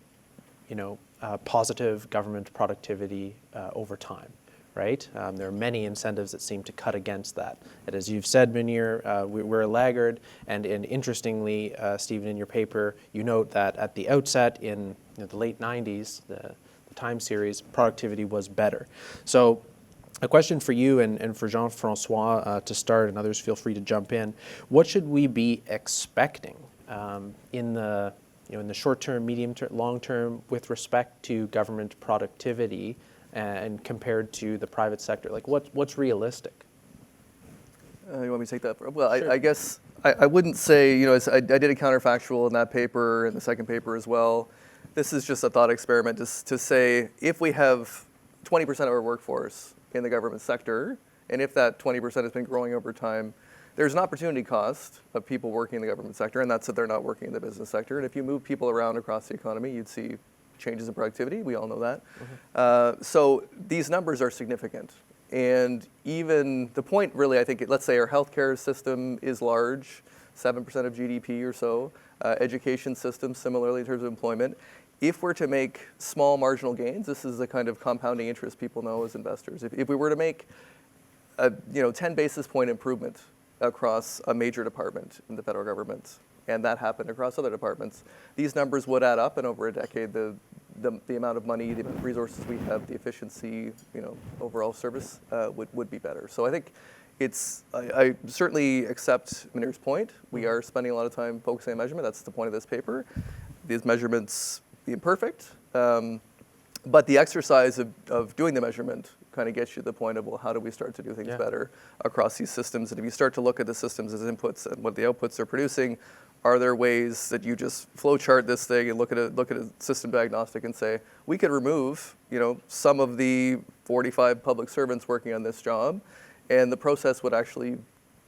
positive government productivity over time, right? There are many incentives that seem to cut against that. And as you've said, Munir, we're a laggard, and interestingly, Stephen, in your paper, you note that at the outset in the late 90s, the time series, productivity was better. So a question for you and for Jean-François to start, and others feel free to jump in. What should we be expecting in the short term, medium term, long term with respect to government productivity and compared to the private sector? Like what's realistic? You want me to take that? Well, Sure. I guess I wouldn't say, I did a counterfactual in that paper and the second paper as well. This is just a thought experiment to say if we have 20% of our workforce in the government sector, and if that 20% has been growing over time, there's an opportunity cost of people working in the government sector, and that's that they're not working in the business sector. And if you move people around across the economy, you'd see changes in productivity. We all know that. Mm-hmm. So these numbers are significant. And even the point really, I think, let's say our healthcare system is large, 7% of GDP or so. Education system, similarly in terms of employment. If we're to make small marginal gains, this is the kind of compounding interest people know as investors. If we were to make a 10 basis point improvement across a major department in the federal government, and that happened across other departments, these numbers would add up, and over a decade, the amount of money, the amount of resources we have, the efficiency, overall service would be better. So I think I certainly accept Munir's point. We are spending a lot of time focusing on measurement. That's the point of this paper. These measurements be imperfect, but the exercise of doing the measurement kind of gets you to the point of, well, how do we start to do things better across these systems? And if you start to look at the systems as inputs and what the outputs are producing, are there ways that you just flowchart this thing and look at a system diagnostic and say, we could remove, some of the 45 public servants working on this job, and the process would actually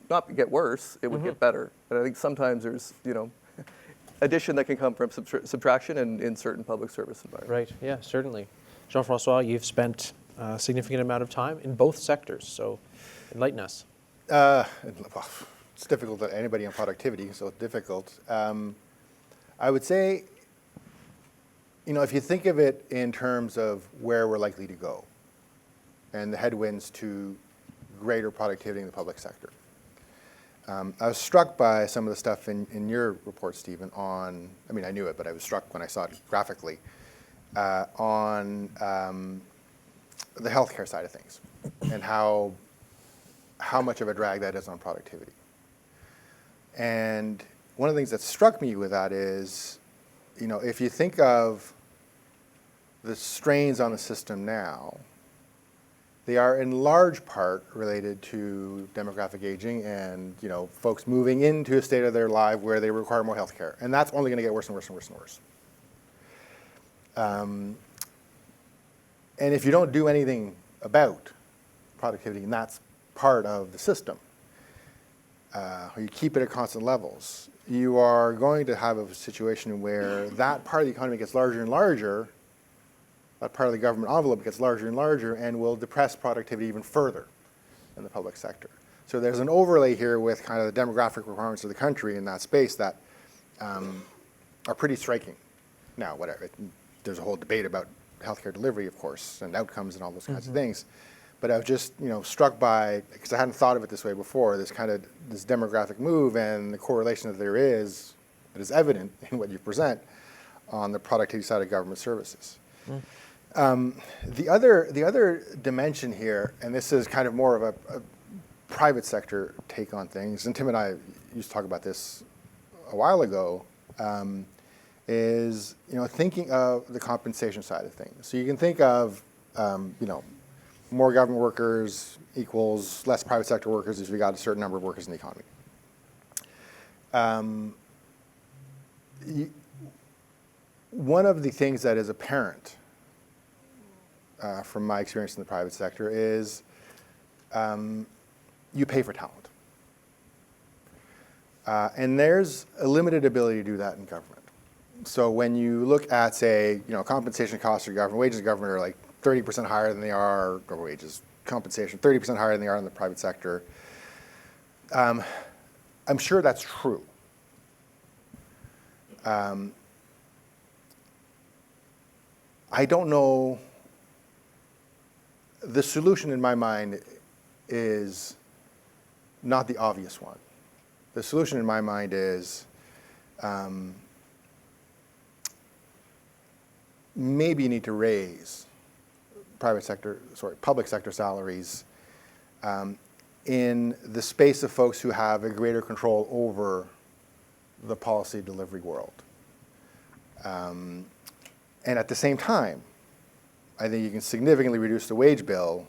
not get worse, it would get better. And I think sometimes there's, addition that can come from subtraction in certain public service environments. Right, yeah, certainly. Jean-François, you've spent a significant amount of time in both sectors, so enlighten us. Well, it's difficult to anybody on productivity, so it's difficult. I would say, if you think of it in terms of where we're likely to go and the headwinds to greater productivity in the public sector, I was struck by some of the stuff in your report, Stephen, I knew it, but I was struck when I saw it graphically, on the healthcare side of things and how much of a drag that is on productivity. And one of the things that struck me with that is, if you think of the strains on the system now, they are in large part related to demographic aging and folks moving into a state of their life where they require more health care. And that's only going to get worse and worse and worse and worse. And if you don't do anything about productivity, and that's part of the system, or you keep it at constant levels, you are going to have a situation where that part of the economy gets larger and larger, that part of the government envelope gets larger and larger, and will depress productivity even further in the public sector. So there's an overlay here with kind of the demographic requirements of the country in that space that are pretty striking. Now, whatever, there's a whole debate about healthcare delivery, of course, and outcomes and all those kinds of things. But I was just, struck by, because I hadn't thought of it this way before, this demographic move and the correlation that there is, that is evident in what you present on the productivity side of government services. The other dimension here, and this is kind of more of a private sector take on things, and Tim and I used to talk about this a while ago, is thinking of the compensation side of things. So you can think of more government workers equals less private sector workers if we got a certain number of workers in the economy. One of the things that is apparent from my experience in the private sector is you pay for talent. And there's a limited ability to do that in government. So when you look at, say, compensation costs of government, wages of government are like 30% higher than they are, or wages, compensation, 30% higher than they are in the private sector. I'm sure that's true. I don't know. The solution in my mind is not the obvious one. The solution in my mind is maybe you need to raise public sector salaries in the space of folks who have a greater control over the policy delivery world. And at the same time, I think you can significantly reduce the wage bill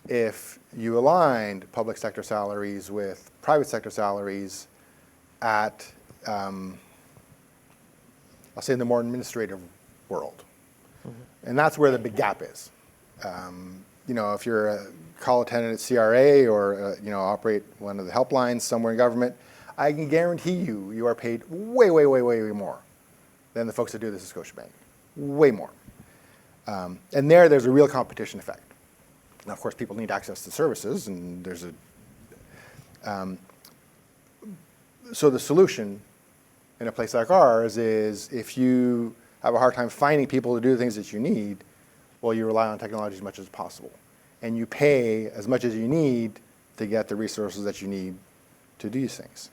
if you aligned public sector salaries with private sector salaries at, I'll say, in the more administrative world. And that's where the big gap is. If you're a call attendant at CRA or operate one of the helplines somewhere in government, I can guarantee you are paid way, way, way, way, way more than the folks that do this at Scotiabank. Way more. And there's a real competition effect. Now, of course, people need access to services, and there's so the solution in a place like ours is if you have a hard time finding people to do the things that you need, well, you rely on technology as much as possible. And you pay as much as you need to get the resources that you need to do these things.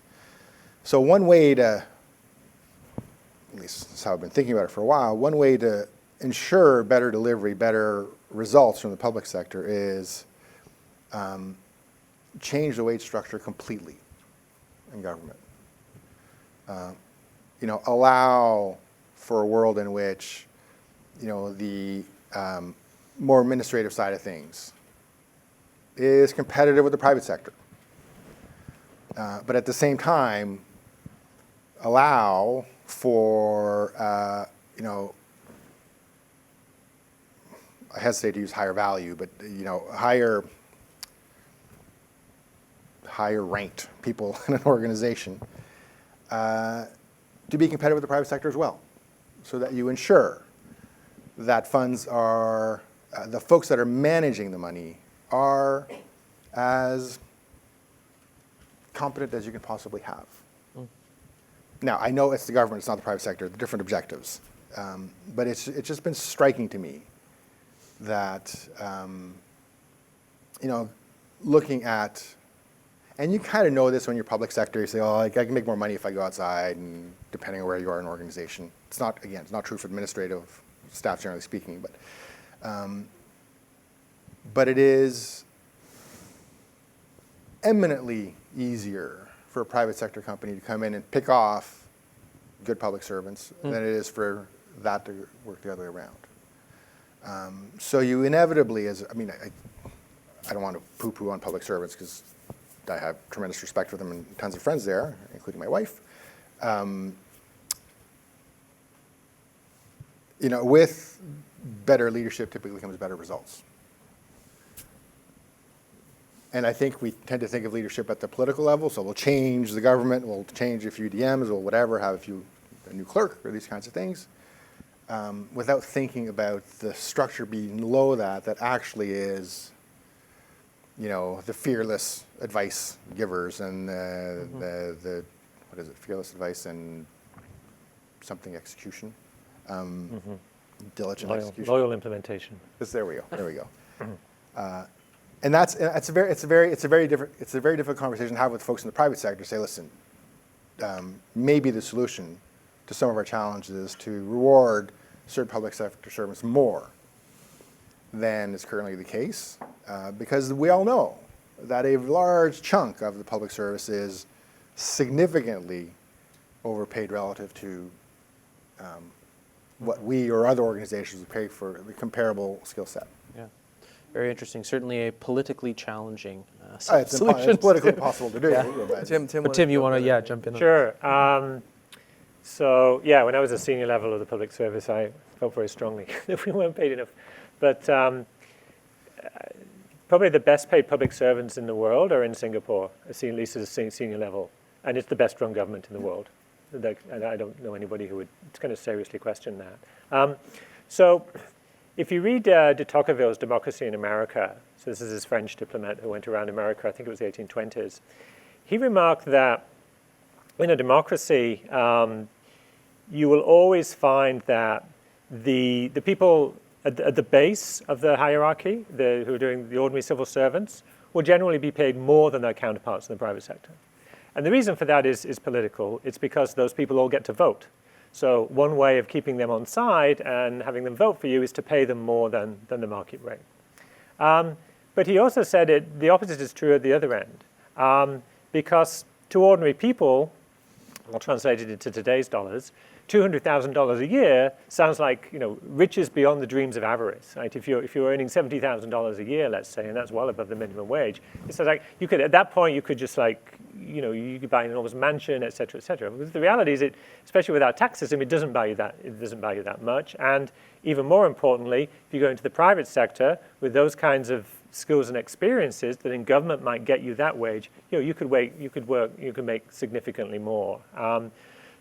So one way to, at least that's how I've been thinking about it for a while, one way to ensure better delivery, better results from the public sector is change the wage structure completely in government. Allow for a world in which, the more administrative side of things is competitive with the private sector. But at the same time, allow for, you know, I hesitate to use higher value, but, you know, higher ranked people in an organization to be competitive with the private sector as well, so that you ensure that funds are, the folks that are managing the money are as competent as you can possibly have. Now, I know it's the government, it's not the private sector, the different objectives. But it's just been striking to me that, you know, looking at, and you kind of know this when you're public sector, you say, oh, I can make more money if I go outside, and depending on where you are in an organization. It's not, again, it's not true for administrative staff, generally speaking, but it is eminently easier for a private sector company to come in and pick off good public servants than it is for that to work the other way around. So you inevitably, I don't want to poo-poo on public servants because I have tremendous respect for them and tons of friends there, including my wife. You know, with better leadership typically comes better results. And I think we tend to think of leadership at the political level, so we'll change the government, we'll change a few DMs, or whatever, have a new clerk, or these kinds of things, without thinking about the structure below that actually is, you know, the fearless advice givers and the what is it, fearless advice and something execution, diligent execution. Loyal implementation. There we go. And it's a very different conversation to have with folks in the private sector. Say, listen, maybe the solution to some of our challenges is to reward certain public sector servants more than is currently the case, because we all know that a large chunk of the public service is significantly overpaid relative to what we or other organizations would pay for the comparable skill set. Yeah, very interesting. Certainly a politically challenging It's politically impossible to do. Yeah. But Tim, you want to jump in? Sure. So yeah, when I was a senior level of the public service, I felt very strongly that we weren't paid enough. But probably the best paid public servants in the world are in Singapore, at least at a senior level. And it's the best run government in the world. And I don't know anybody who would kind of seriously question that. So if you read de Tocqueville's Democracy in America, so this is this French diplomat who went around America, I think it was the 1820s, he remarked that in a democracy, you will always find that the people at the base of the hierarchy, who are doing the ordinary civil servants, will generally be paid more than their counterparts in the private sector. And the reason for that is political. It's because those people all get to vote. So one way of keeping them on side and having them vote for you is to pay them more than the market rate. But he also said the opposite is true at the other end. Because to ordinary people, I'll translate it into today's dollars, $200,000 a year sounds like, you know, riches beyond the dreams of avarice. Right? If you're earning $70,000 a year, let's say, and that's well above the minimum wage, it's like you could, at that point, you could just like, you know, you could buy an enormous mansion, et cetera, et cetera. Because the reality is, especially with our tax system, it doesn't value that. It doesn't value that much. And even more importantly, if you go into the private sector with those kinds of skills and experiences that in government might get you that wage, you know, you could make significantly more.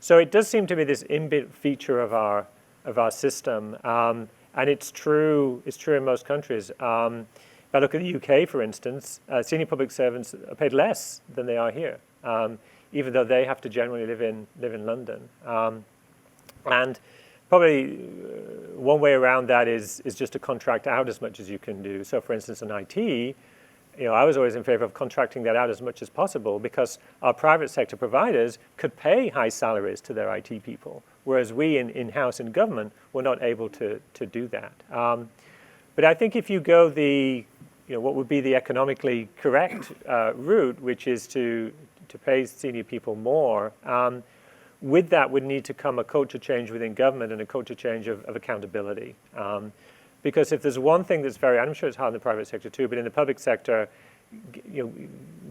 So it does seem to be this inbuilt feature of our system, and it's true in most countries. If I look at the UK, for instance, senior public servants are paid less than they are here, even though they have to generally live in London. And probably one way around that is just to contract out as much as you can do. So, for instance, in IT, you know, I was always in favor of contracting that out as much as possible because our private sector providers could pay high salaries to their IT people, whereas we in-house in government were not able to do that. But I think if you go what would be the economically correct route, which is to pay senior people more, with that would need to come a culture change within government and a culture change of accountability. Because if there's one thing that's I'm sure it's hard in the private sector too, but in the public sector, you know,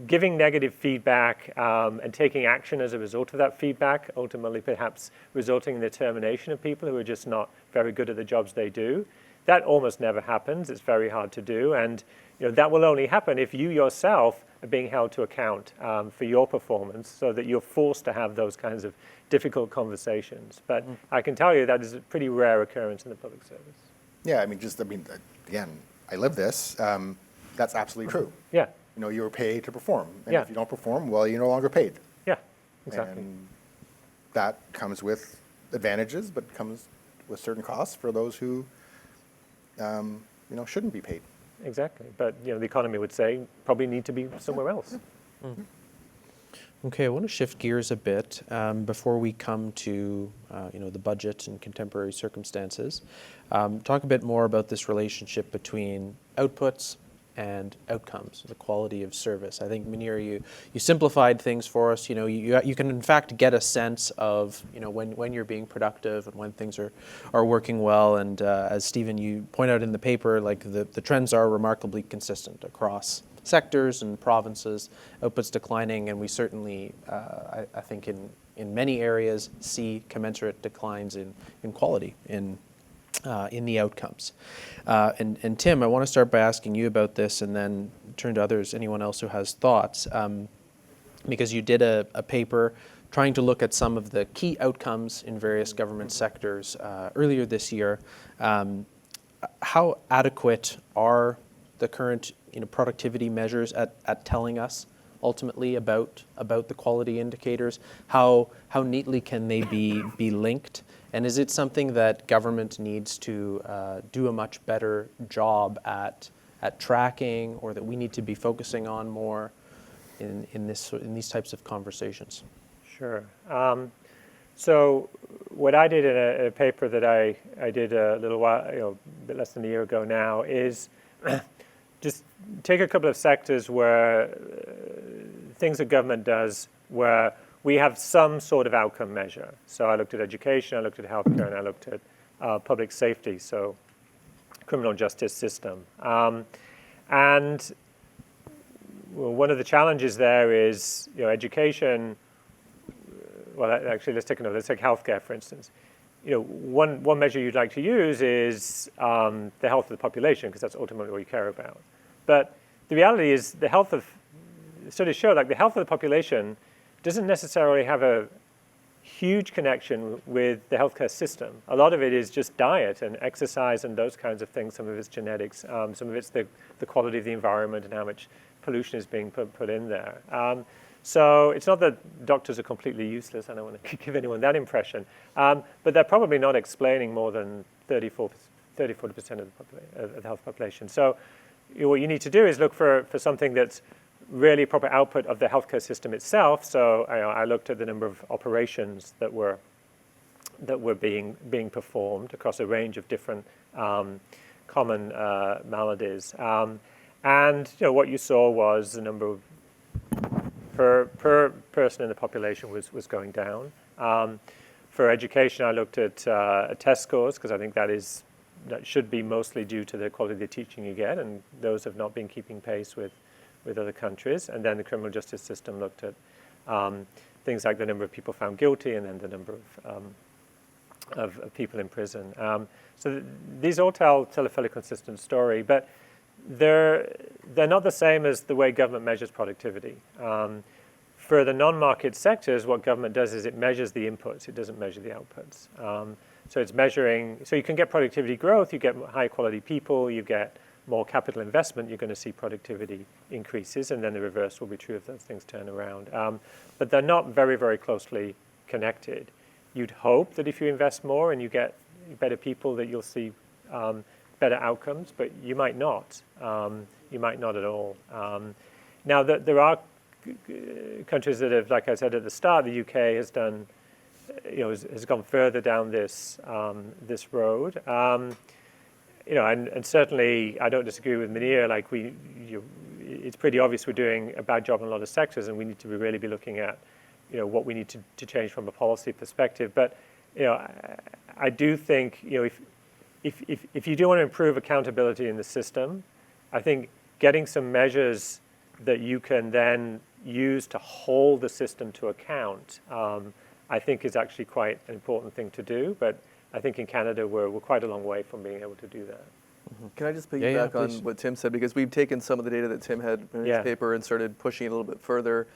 giving negative feedback and taking action as a result of that feedback, ultimately perhaps resulting in the termination of people who are just not very good at the jobs they do. That almost never happens. It's very hard to do. And that will only happen if you yourself are being held to account for your performance, so that you're forced to have those kinds of difficult conversations. But I can tell you that is a pretty rare occurrence in the public service. Yeah, again, I live this. That's absolutely true. Yeah. You're paid to perform. And Yeah. if you don't perform, well, you're no longer paid. Yeah, exactly. And that comes with advantages, but comes with certain costs for those who, shouldn't be paid. Exactly. But the economy would say probably need to be somewhere else. Okay, I want to shift gears a bit before we come to the budget and contemporary circumstances. Talk a bit more about this relationship between outputs and outcomes, the quality of service. I think, Munir, you simplified things for us. You can in fact get a sense of when you're being productive and when things are working well. And as Stephen, you point out in the paper, like the trends are remarkably consistent across sectors and provinces. Outputs declining, and we certainly, I think, in many areas see commensurate declines in quality in the outcomes. And Tim, I want to start by asking you about this, and then turn to others, anyone else who has thoughts, because you did a paper trying to look at some of the key outcomes in various government sectors earlier this year. How adequate are the current productivity measures at telling us ultimately about the quality indicators? How neatly can they be linked? And is it something that government needs to do a much better job at tracking, or that we need to be focusing on more in these types of conversations? Sure. So what I did in a paper that I did a little while, a bit less than a year ago now, is just take a couple of sectors where things that government does where we have some sort of outcome measure. So I looked at education, I looked at healthcare, and I looked at public safety, so criminal justice system. And one of the challenges there is, education. Well, actually, let's take healthcare, for instance. One measure you'd like to use is the health of the population, because that's ultimately what you care about. But the reality is, studies show, the health of the population doesn't necessarily have a huge connection with the healthcare system. A lot of it is just diet and exercise and those kinds of things. Some of it's genetics. Some of it's the quality of the environment and how much pollution is being put in there. So it's not that doctors are completely useless. I don't want to give anyone that impression. But they're probably not explaining more than 30-40% of the health population. So what you need to do is look for something that's really proper output of the healthcare system itself. So I looked at the number of operations that were being performed across a range of different common maladies. And what you saw was the number of per person in the population was going down. For education, I looked at test scores, because I think that should be mostly due to the quality of the teaching you get, and those have not been keeping pace with other countries. And then the criminal justice system looked at things like the number of people found guilty, and then the number of people in prison. So these all tell a fairly consistent story, but they're not the same as the way government measures productivity. For the non-market sectors, what government does is it measures the inputs. It doesn't measure the outputs. So it's measuring. So you can get productivity growth. You get high quality people. You get more capital investment. You're going to see productivity increases, and then the reverse will be true if those things turn around. But they're not very, very closely connected. You'd hope that if you invest more and you get better people, that you'll see better outcomes, but you might not. You might not at all. Now, there are countries that have, like I said at the start, the UK has done, has gone further down this road. And certainly I don't disagree with Munir. It's pretty obvious we're doing a bad job in a lot of sectors, and we need to really be looking at, what we need to change from a policy perspective. But, I do think, if you do want to improve accountability in the system, I think getting some measures that you can then use to hold the system to account, I think is actually quite an important thing to do. But I think in Canada, we're quite a long way from being able to do that. Can I just piggyback Yeah, on please. what Tim said? Because we've taken some of the data that Tim had in his Yeah. paper and started pushing it a little bit further.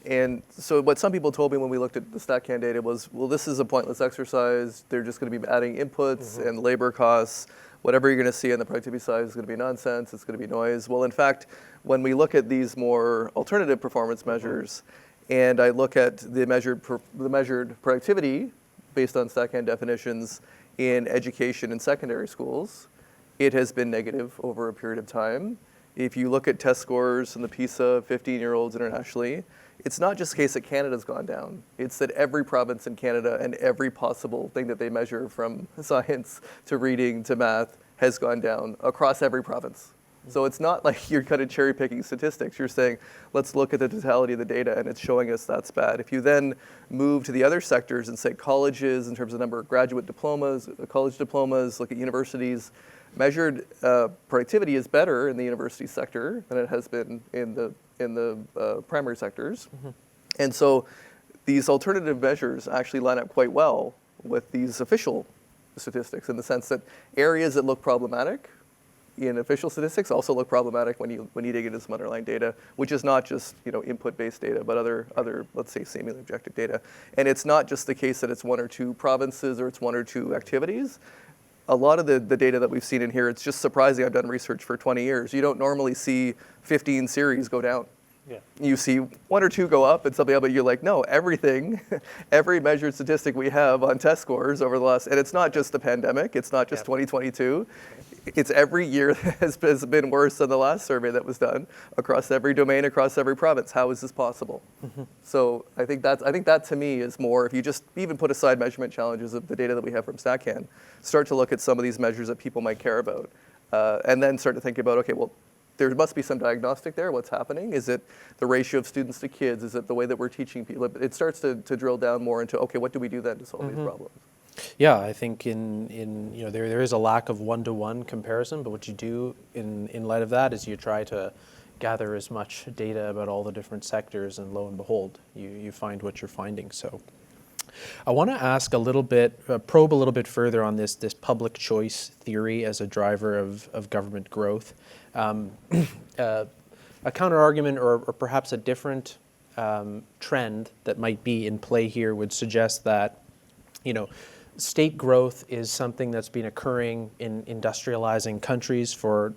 And so what some people told me when we looked at the StatCan data was, well, this is a pointless exercise. They're just going to be adding inputs and labor costs. Whatever you're going to see on the productivity side is going to be nonsense. It's going to be noise. Well, in fact, when we look at these more alternative performance measures, and I look at the measured productivity based on StatCan definitions in education in secondary schools, it has been negative over a period of time. If you look at test scores in the PISA 15-year-olds internationally, it's not just the case that Canada's gone down. It's that every province in Canada and every possible thing that they measure, from science to reading to math, has gone down across every province. So it's not like you're kind of cherry picking statistics. You're saying, let's look at the totality of the data, and it's showing us that's bad. If you then move to the other sectors and say colleges in terms of number of graduate diplomas, college diplomas, look at universities, measured productivity is better in the university sector than it has been in the primary sectors. And so these alternative measures actually line up quite well with these official statistics, in the sense that areas that look problematic in official statistics also look problematic when you dig into some underlying data, which is not just input-based data, but other let's say seemingly objective data. And it's not just the case that it's one or two provinces or it's one or two activities. A lot of the data that we've seen in here, it's just surprising. I've done research for 20 years. You don't normally see 15 series go down. Yeah. You see one or two go up and something else, but you're like, no, everything, every measured statistic we have on test scores over the last, and it's not just the pandemic, it's not just 2022, it's every year has been worse than the last survey that was done across every domain, across every province. How is this possible? So I think that to me is more, if you just even put aside measurement challenges of the data that we have from StatCan, start to look at some of these measures that people might care about, and then start to think about, okay, well, there must be some diagnostic there. What's happening? Is it the ratio of students to kids? Is it the way that we're teaching people? It starts to drill down more into, okay, what do we do then to solve these problems? Yeah, I think in there is a lack of one-to-one comparison, but what you do in light of that is you try to gather as much data about all the different sectors, and lo and behold, you find what you're finding. So I want to ask a little bit, probe a little bit further on this public choice theory as a driver of government growth. A counter-argument or perhaps a different trend that might be in play here would suggest that, state growth is something that's been occurring in industrializing countries for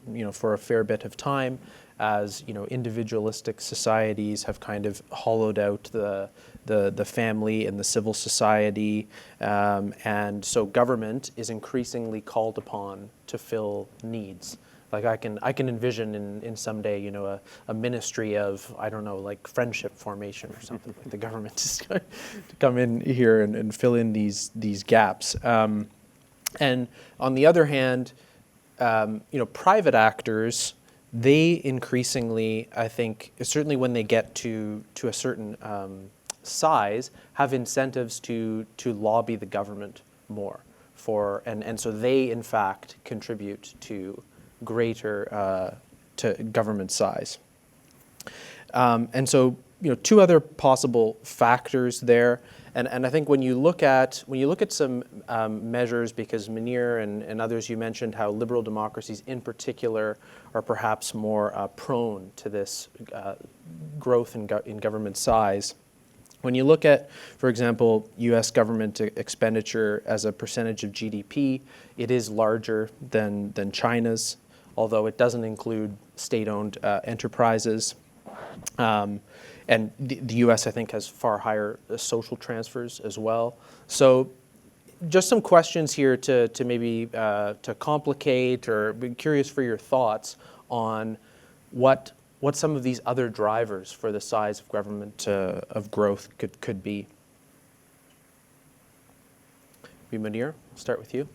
a fair bit of time, as individualistic societies have kind of hollowed out the family and the civil society, and so government is increasingly called upon to fill needs. Like I can envision in someday, a ministry of, I don't know, like friendship formation or something. Like the government is going to come in here and fill in these gaps. And on the other hand, private actors, they increasingly, I think, certainly when they get to a certain size, have incentives to lobby the government more and so they in fact contribute to greater to government size. And so, two other possible factors there. And I think when you look at some measures, because Munir and others, you mentioned how liberal democracies in particular are perhaps more prone to this growth in government size. When you look at, for example, U.S. government expenditure as a percentage of GDP, it is larger than China's, although it doesn't include state-owned enterprises. And the U.S., I think, has far higher social transfers as well. So just some questions here to maybe to complicate, or be curious for your thoughts on what some of these other drivers for the size of government of growth could be. Munir, I'll start with you.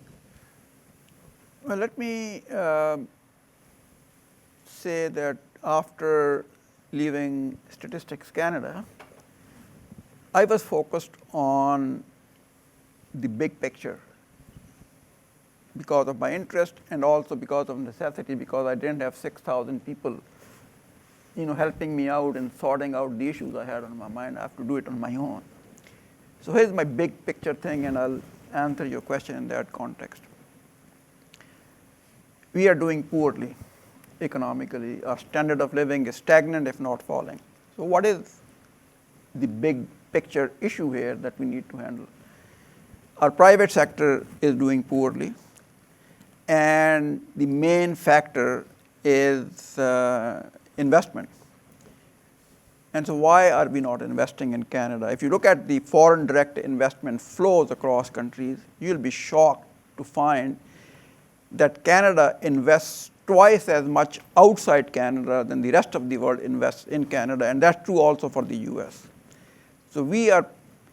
Well, let me say that after leaving Statistics Canada, I was focused on the big picture because of my interest and also because of necessity, because I didn't have 6,000 people helping me out in sorting out the issues I had on my mind. I have to do it on my own. So here's my big picture thing, and I'll answer your question in that context. We are doing poorly economically. Our standard of living is stagnant, if not falling. So what is the big picture issue here that we need to handle? Our private sector is doing poorly, and the main factor is investment. And so why are we not investing in Canada? If you look at the foreign direct investment flows across countries, you'll be shocked to find that Canada invests twice as much outside Canada than the rest of the world invests in Canada, and that's true also for the US. So we are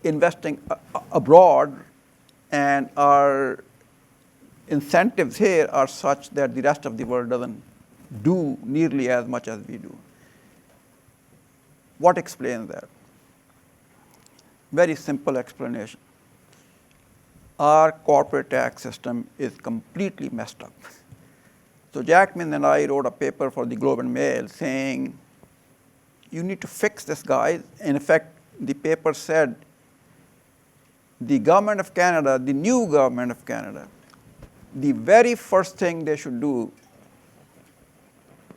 investing abroad, and our incentives here are such that the rest of the world doesn't do nearly as much as we do. What explains that? Very simple explanation. Our corporate tax system is completely messed up. So Jackman and I wrote a paper for the Globe and Mail saying, you need to fix this, guys. In effect, the paper said, the government of Canada, the new government of Canada, the very first thing they should do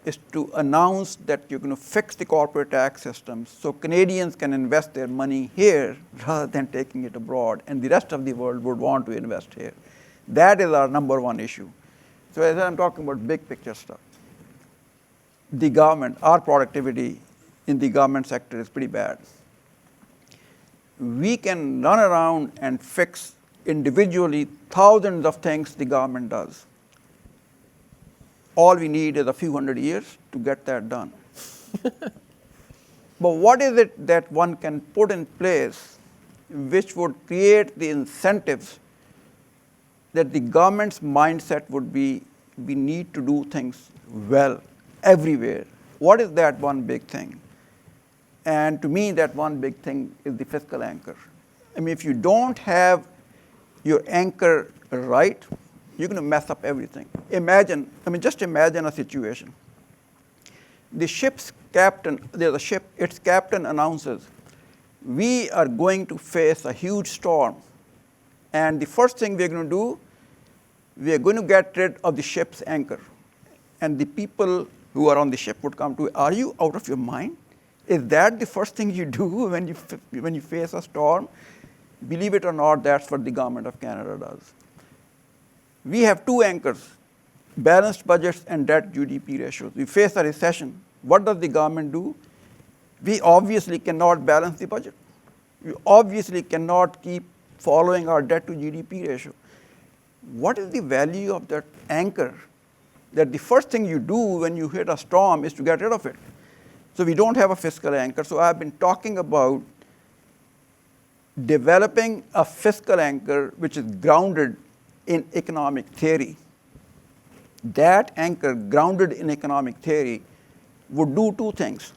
is to announce that you're going to fix the corporate tax system so Canadians can invest their money here rather than taking it abroad, and the rest of the world would want to invest here. That is our number one issue. So as I'm talking about big picture stuff, the government, our productivity in the government sector is pretty bad. We can run around and fix individually thousands of things the government does. All we need is a few hundred years to get that done. But what is it that one can put in place which would create the incentives that the government's mindset would be, we need to do things well everywhere? What is that one big thing? And to me, that one big thing is the fiscal anchor. I mean, if you don't have your anchor right, you're going to mess up everything. Just imagine a situation. The ship's captain, there's a ship, its captain announces, we are going to face a huge storm. And the first thing we're going to do, we are going to get rid of the ship's anchor. And the people who are on the ship would come to, are you out of your mind? Is that the first thing you do when you face a storm? Believe it or not, that's what the government of Canada does. We have two anchors, balanced budgets and debt GDP ratios. We face a recession. What does the government do? We obviously cannot balance the budget. We obviously cannot keep following our debt to GDP ratio. What is the value of that anchor? That the first thing you do when you hit a storm is to get rid of it. So we don't have a fiscal anchor. So I've been talking about developing a fiscal anchor which is grounded in economic theory. That anchor, grounded in economic theory, would do two things.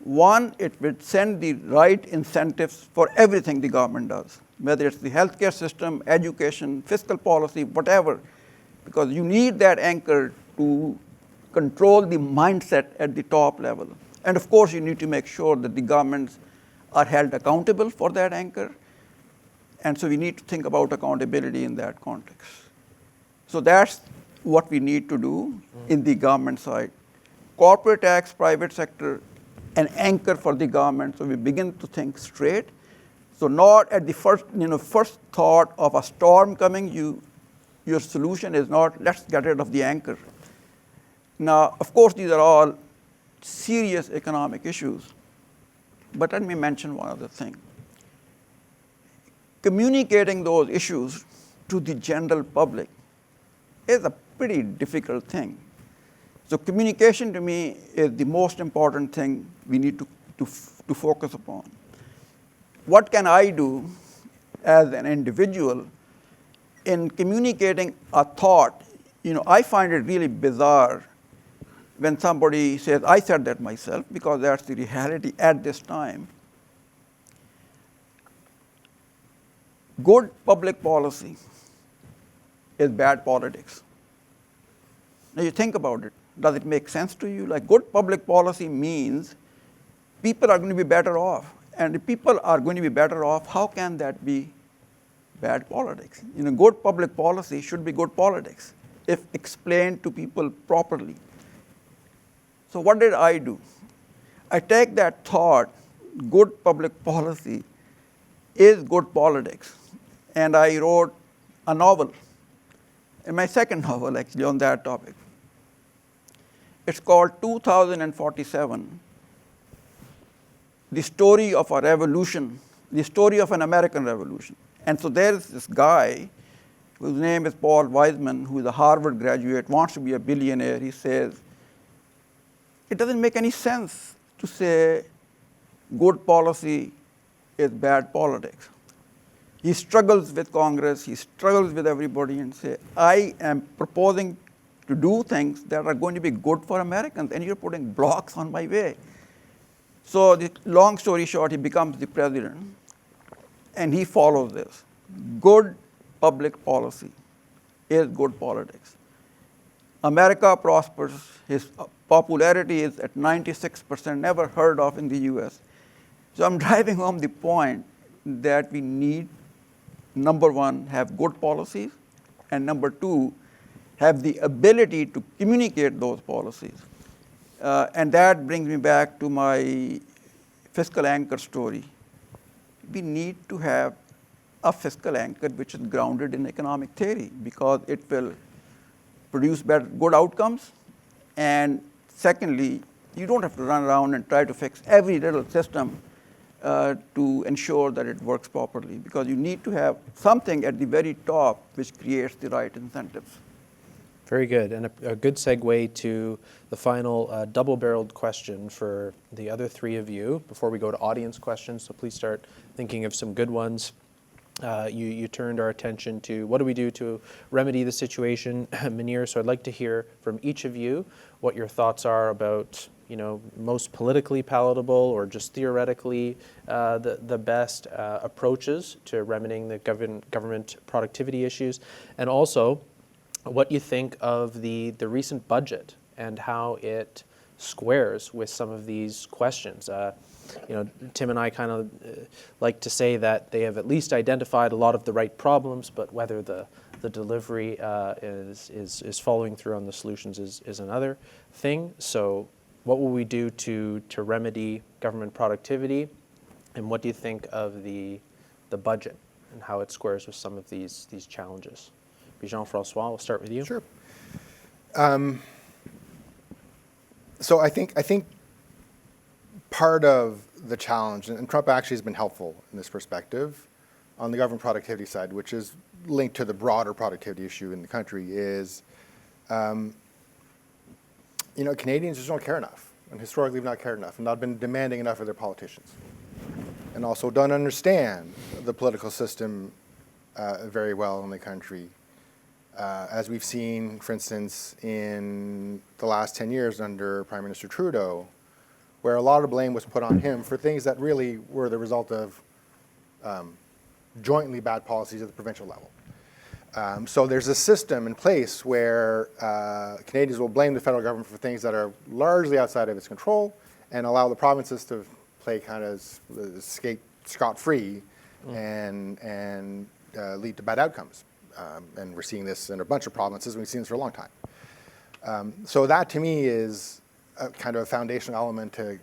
One, it would send the right incentives for everything the government does, whether it's the healthcare system, education, fiscal policy, whatever, because you need that anchor to control the mindset at the top level. And of course, you need to make sure that the governments are held accountable for that anchor. And so we need to think about accountability in that context. So that's what we need to do in the government side. Corporate tax, private sector, an anchor for the government, so we begin to think straight. So not at the first thought of a storm coming, your solution is not, let's get rid of the anchor. Now, of course, these are all serious economic issues. But let me mention one other thing. Communicating those issues to the general public is a pretty difficult thing. So communication to me is the most important thing we need to focus upon. What can I do as an individual in communicating a thought? I find it really bizarre when somebody says, I said that myself, because that's the reality at this time. Good public policy is bad politics. Now you think about it. Does it make sense to you? Like, good public policy means people are going to be better off. And if people are going to be better off, how can that be bad politics? Good public policy should be good politics if explained to people properly. So what did I do? I take that thought, good public policy is good politics, and I wrote a novel, and my second novel actually on that topic. It's called 2047, the story of a revolution, the story of an American revolution. And so there's this guy whose name is Paul Wiseman, who is a Harvard graduate, wants to be a billionaire. He says, it doesn't make any sense to say good policy is bad politics. He struggles with Congress, he struggles with everybody, and say, I am proposing to do things that are going to be good for Americans, and you're putting blocks on my way. So the long story short, he becomes the president, and he follows this. Good public policy is good politics. America prospers. His popularity is at 96%, never heard of in the US. So I'm driving home the point that we need, number one, have good policies, and number two, have the ability to communicate those policies. And that brings me back to my fiscal anchor story. We need to have a fiscal anchor which is grounded in economic theory, because it will produce good outcomes. And secondly, you don't have to run around and try to fix every little system to ensure that it works properly, because you need to have something at the very top which creates the right incentives. Very good, and a good segue to the final double-barreled question for the other three of you before we go to audience questions, so please start thinking of some good ones. You turned our attention to what do we do to remedy the situation, Munir, so I'd like to hear from each of you what your thoughts are about most politically palatable or just theoretically the best approaches to remedying the government productivity issues, and also what you think of the recent budget and how it squares with some of these questions. Tim and I kind of like to say that they have at least identified a lot of the right problems, but whether the delivery is following through on the solutions is another thing. So what will we do to remedy government productivity, and what do you think of the budget and how it squares with some of these challenges? Jean-François, we'll start with you. Sure. So I think part of the challenge, and Trump actually has been helpful in this perspective, on the government productivity side, which is linked to the broader productivity issue in the country, is Canadians just don't care enough, and historically have not cared enough, and not been demanding enough of their politicians, and also don't understand the political system very well in the country. As we've seen, for instance, in the last 10 years under Prime Minister Trudeau, where a lot of blame was put on him for things that really were the result of jointly bad policies at the provincial level. So there's a system in place where Canadians will blame the federal government for things that are largely outside of its control and allow the provinces to play kind of skate scot-free and lead to bad outcomes. And we're seeing this in a bunch of provinces, and we've seen this for a long time. So that, to me, is a kind of a foundational element to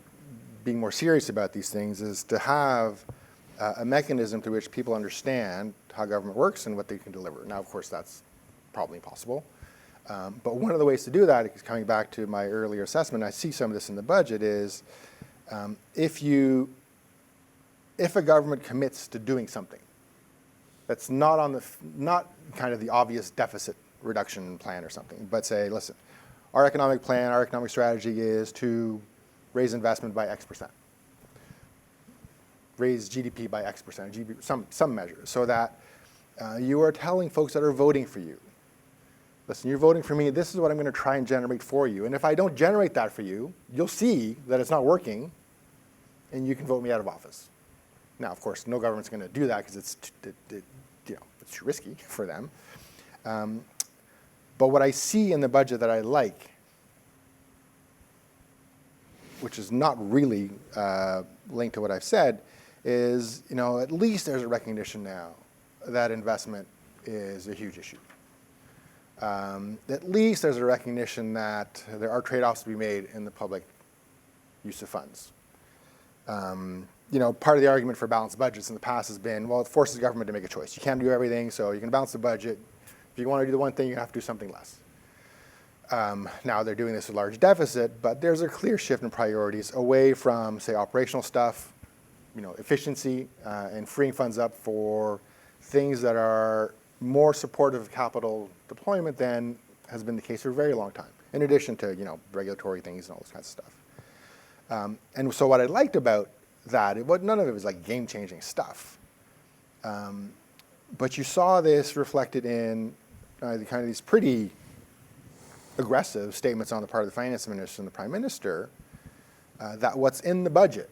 being more serious about these things, is to have a mechanism through which people understand how government works and what they can deliver. Now, of course, that's probably impossible. But one of the ways to do that, coming back to my earlier assessment, I see some of this in the budget, is if a government commits to doing something that's not kind of the obvious deficit reduction plan or something, but say, listen, our economic plan, our economic strategy is to raise investment by X%, raise GDP by X%, some measure, so that you are telling folks that are voting for you, listen, you're voting for me, this is what I'm going to try and generate for you, and if I don't generate that for you, you'll see that it's not working, and you can vote me out of office. Now, of course, no government's going to do that because it's too risky for them. But what I see in the budget that I like which is not really linked to what I've said, is, at least there's a recognition now that investment is a huge issue. At least there's a recognition that there are trade-offs to be made in the public use of funds. Part of the argument for balanced budgets in the past has been, well, it forces government to make a choice. You can't do everything, so you can balance the budget. If you want to do the one thing, you have to do something less. Now they're doing this with a large deficit, but there's a clear shift in priorities away from, say, operational stuff, efficiency, and freeing funds up for things that are more supportive of capital deployment than has been the case for a very long time, in addition to, regulatory things and all this kind of stuff. And so what I liked about that, none of it was like game-changing stuff. But you saw this reflected in kind of these pretty aggressive statements on the part of the finance minister and the prime minister that what's in the budget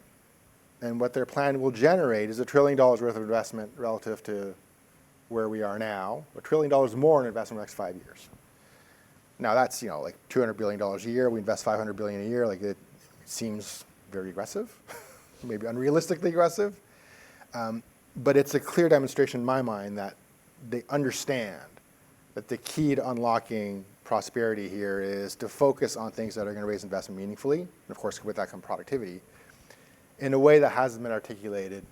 and what their plan will generate is $1 trillion worth of investment relative to where we are now, $1 trillion more in investment in the next 5 years. Now that's, like $200 billion a year. We invest $500 billion a year. Like it seems very aggressive, maybe unrealistically aggressive. But it's a clear demonstration in my mind that they understand that the key to unlocking prosperity here is to focus on things that are going to raise investment meaningfully, and of course with that comes productivity, in a way that hasn't been articulated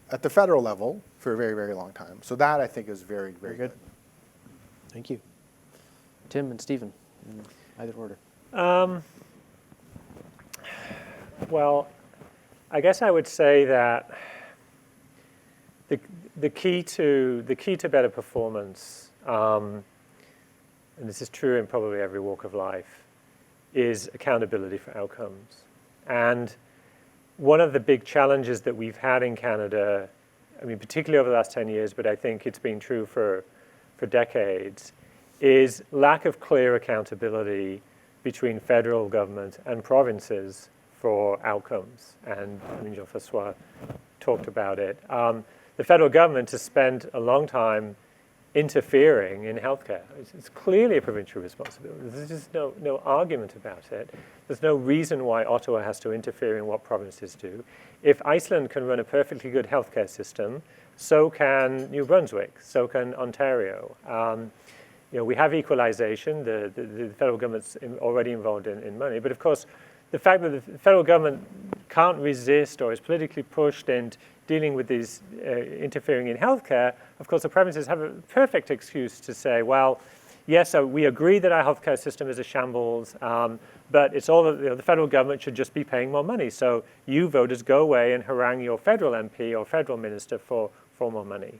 at the federal level for a very, very long time. So that I think is very, very good. Thank you. Tim and Stephen, in either order. Well, I guess I would say that the key to better performance, and this is true in probably every walk of life, is accountability for outcomes. And one of the big challenges that we've had in Canada, particularly over the last 10 years, but I think it's been true for decades, is lack of clear accountability between federal government and provinces for outcomes. And Jean-François talked about it. The federal government has spent a long time interfering in healthcare. It's clearly a provincial responsibility. There's just no argument about it. There's no reason why Ottawa has to interfere in what provinces do. If Iceland can run a perfectly good healthcare system, so can New Brunswick, so can Ontario. We have equalization. The federal government's already involved in money. But of course, the fact that the federal government can't resist or is politically pushed and dealing with these interfering in healthcare, of course, the provinces have a perfect excuse to say, well, yes, so we agree that our healthcare system is a shambles, but it's all the federal government should just be paying more money. So you voters go away and harangue your federal MP or federal minister for more money.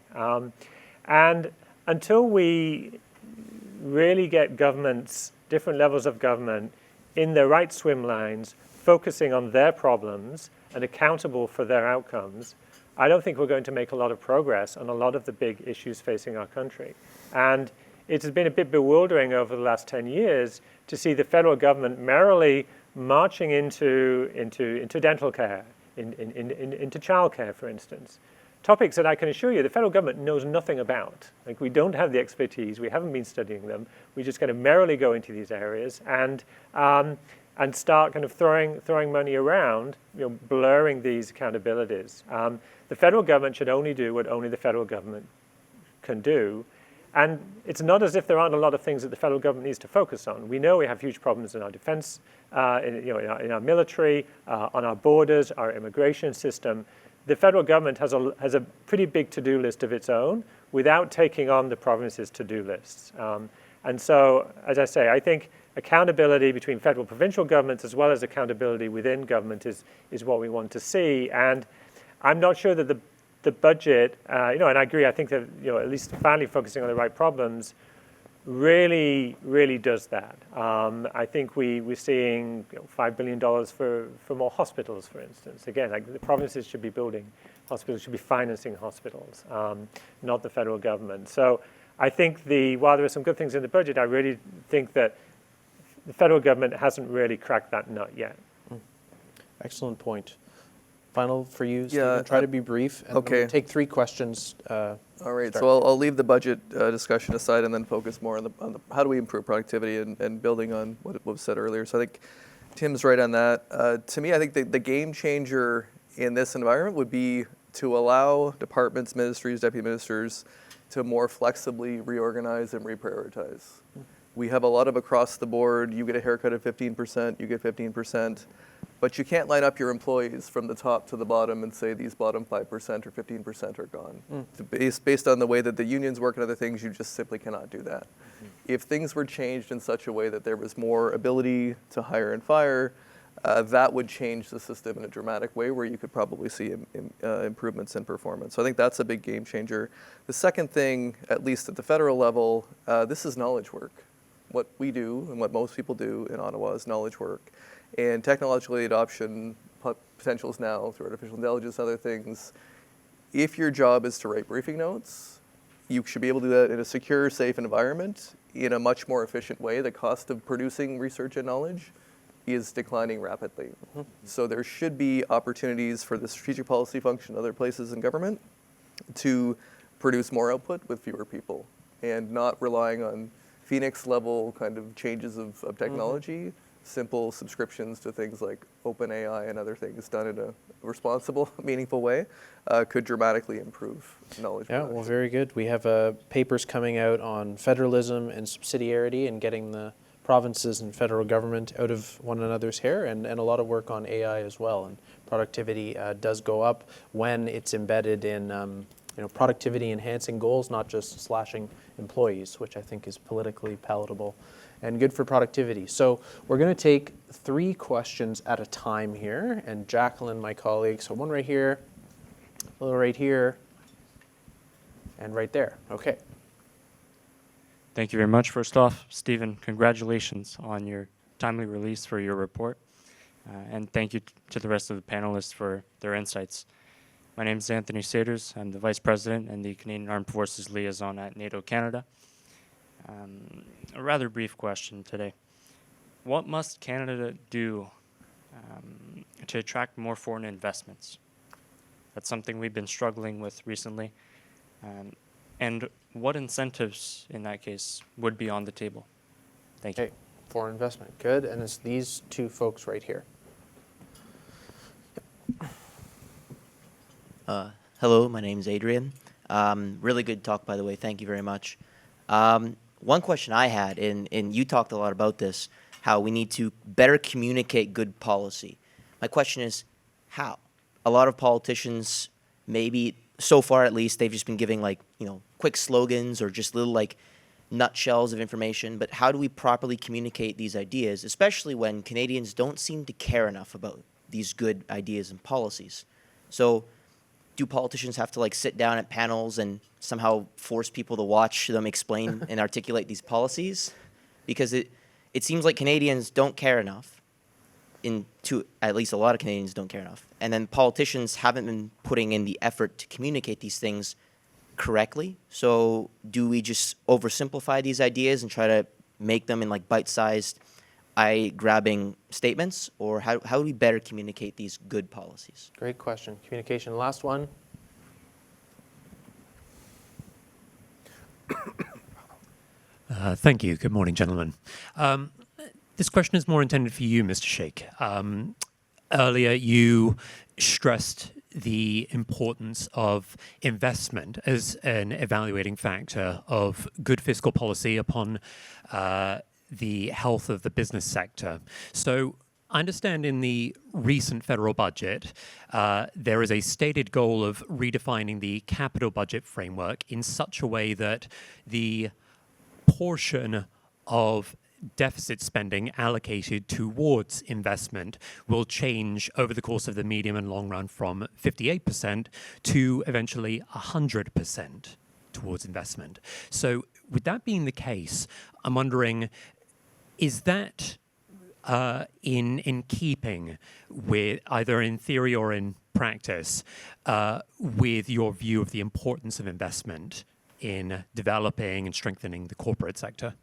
And until we really get governments, different levels of government, in the right swim lanes, focusing on their problems and accountable for their outcomes, I don't think we're going to make a lot of progress on a lot of the big issues facing our country. And it has been a bit bewildering over the last 10 years to see the federal government merrily marching into dental care, into childcare, for instance. Topics that I can assure you the federal government knows nothing about. Like, we don't have the expertise, we haven't been studying them. We just kind of merrily go into these areas and start kind of throwing money around, blurring these accountabilities. The federal government should only do what only the federal government can do. And it's not as if there aren't a lot of things that the federal government needs to focus on. We know we have huge problems in our defense, in our military, on our borders, our immigration system. The federal government has a pretty big to-do list of its own without taking on the provinces' to-do lists. And so, as I say, I think accountability between federal provincial governments as well as accountability within government is what we want to see. And I'm not sure that the budget, and I agree, I think that at least finally focusing on the right problems really does that. I think we're seeing $5 billion for more hospitals, for instance. Again, like the provinces should be building hospitals, should be financing hospitals, not the federal government. So I think while there are some good things in the budget, I really think that the federal government hasn't really cracked that nut yet. Excellent point. Final for you, Yeah, Stephen. Try to be brief. And okay. We'll take 3 questions. All right, start. so I'll leave the budget discussion aside and then focus more on the how do we improve productivity and building on what was said earlier. So I think Tim's right on that. To me, I think the game changer in this environment would be to allow departments, ministries, deputy ministers to more flexibly reorganize and reprioritize. We have a lot of across the board, you get a haircut of 15%, you get 15%, but you can't line up your employees from the top to the bottom and say these bottom 5% or 15% are gone. Based on the way that the unions work and other things, you just simply cannot do that. If things were changed in such a way that there was more ability to hire and fire, that would change the system in a dramatic way where you could probably see improvements in performance. So I think that's a big game changer. The second thing, at least at the federal level, this is knowledge work. What we do and what most people do in Ottawa is knowledge work. And technological adoption potentials now through artificial intelligence and other things, if your job is to write briefing notes, you should be able to do that in a secure, safe environment in a much more efficient way. The cost of producing research and knowledge is declining rapidly. So there should be opportunities for the strategic policy function, other places in government, to produce more output with fewer people and not relying on Phoenix level kind of changes of technology. Simple subscriptions to things like OpenAI and other things done in a responsible, meaningful way could dramatically improve knowledge. Yeah, well, very good. We have papers coming out on federalism and subsidiarity and getting the provinces and federal government out of one another's hair, and a lot of work on AI as well. And productivity does go up when it's embedded in productivity enhancing goals, not just slashing employees, which I think is politically palatable and good for productivity. So we're going to take 3 questions at a time here, and Jacqueline, my colleague, so one right here, a little right here, and right there. Okay. Thank you very much. First off, Stephen, congratulations on your timely release for your report. And thank you to the rest of the panelists for their insights. My name is Anthony Saders. I'm the Vice President and the Canadian Armed Forces Liaison at NATO Canada. A rather brief question today. What must Canada do to attract more foreign investments? That's something we've been struggling with recently. And what incentives, in that case, would be on the table? Thank you. Okay, foreign investment, good. And it's these 2 folks right here. Hello, my name is Adrian. Really good talk, by the way. Thank you very much. One question I had, and you talked a lot about this, how we need to better communicate good policy. My question is, how? A lot of politicians, maybe so far at least, they've just been giving quick slogans or just little nutshells of information. But how do we properly communicate these ideas, especially when Canadians don't seem to care enough about these good ideas and policies? So do politicians have to sit down at panels and somehow force people to watch them explain and articulate these policies? Because it seems like Canadians don't care enough, at least a lot of Canadians don't care enough. And then politicians haven't been putting in the effort to communicate these things correctly. So do we just oversimplify these ideas and try to make them in bite-sized, eye-grabbing statements? Or how do we better communicate these good policies? Great question. Communication. Last one. Thank you. Good morning, gentlemen. This question is more intended for you, Mr. Sheikh. Earlier, you stressed the importance of investment as an evaluating factor of good fiscal policy upon the health of the business sector. So I understand in the recent federal budget, there is a stated goal of redefining the capital budget framework in such a way that the portion of deficit spending allocated towards investment will change over the course of the medium and long run from 58% to eventually 100% towards investment. So with that being the case, I'm wondering, is that in keeping with, either in theory or in practice, with your view of the importance of investment in developing and strengthening the corporate sector?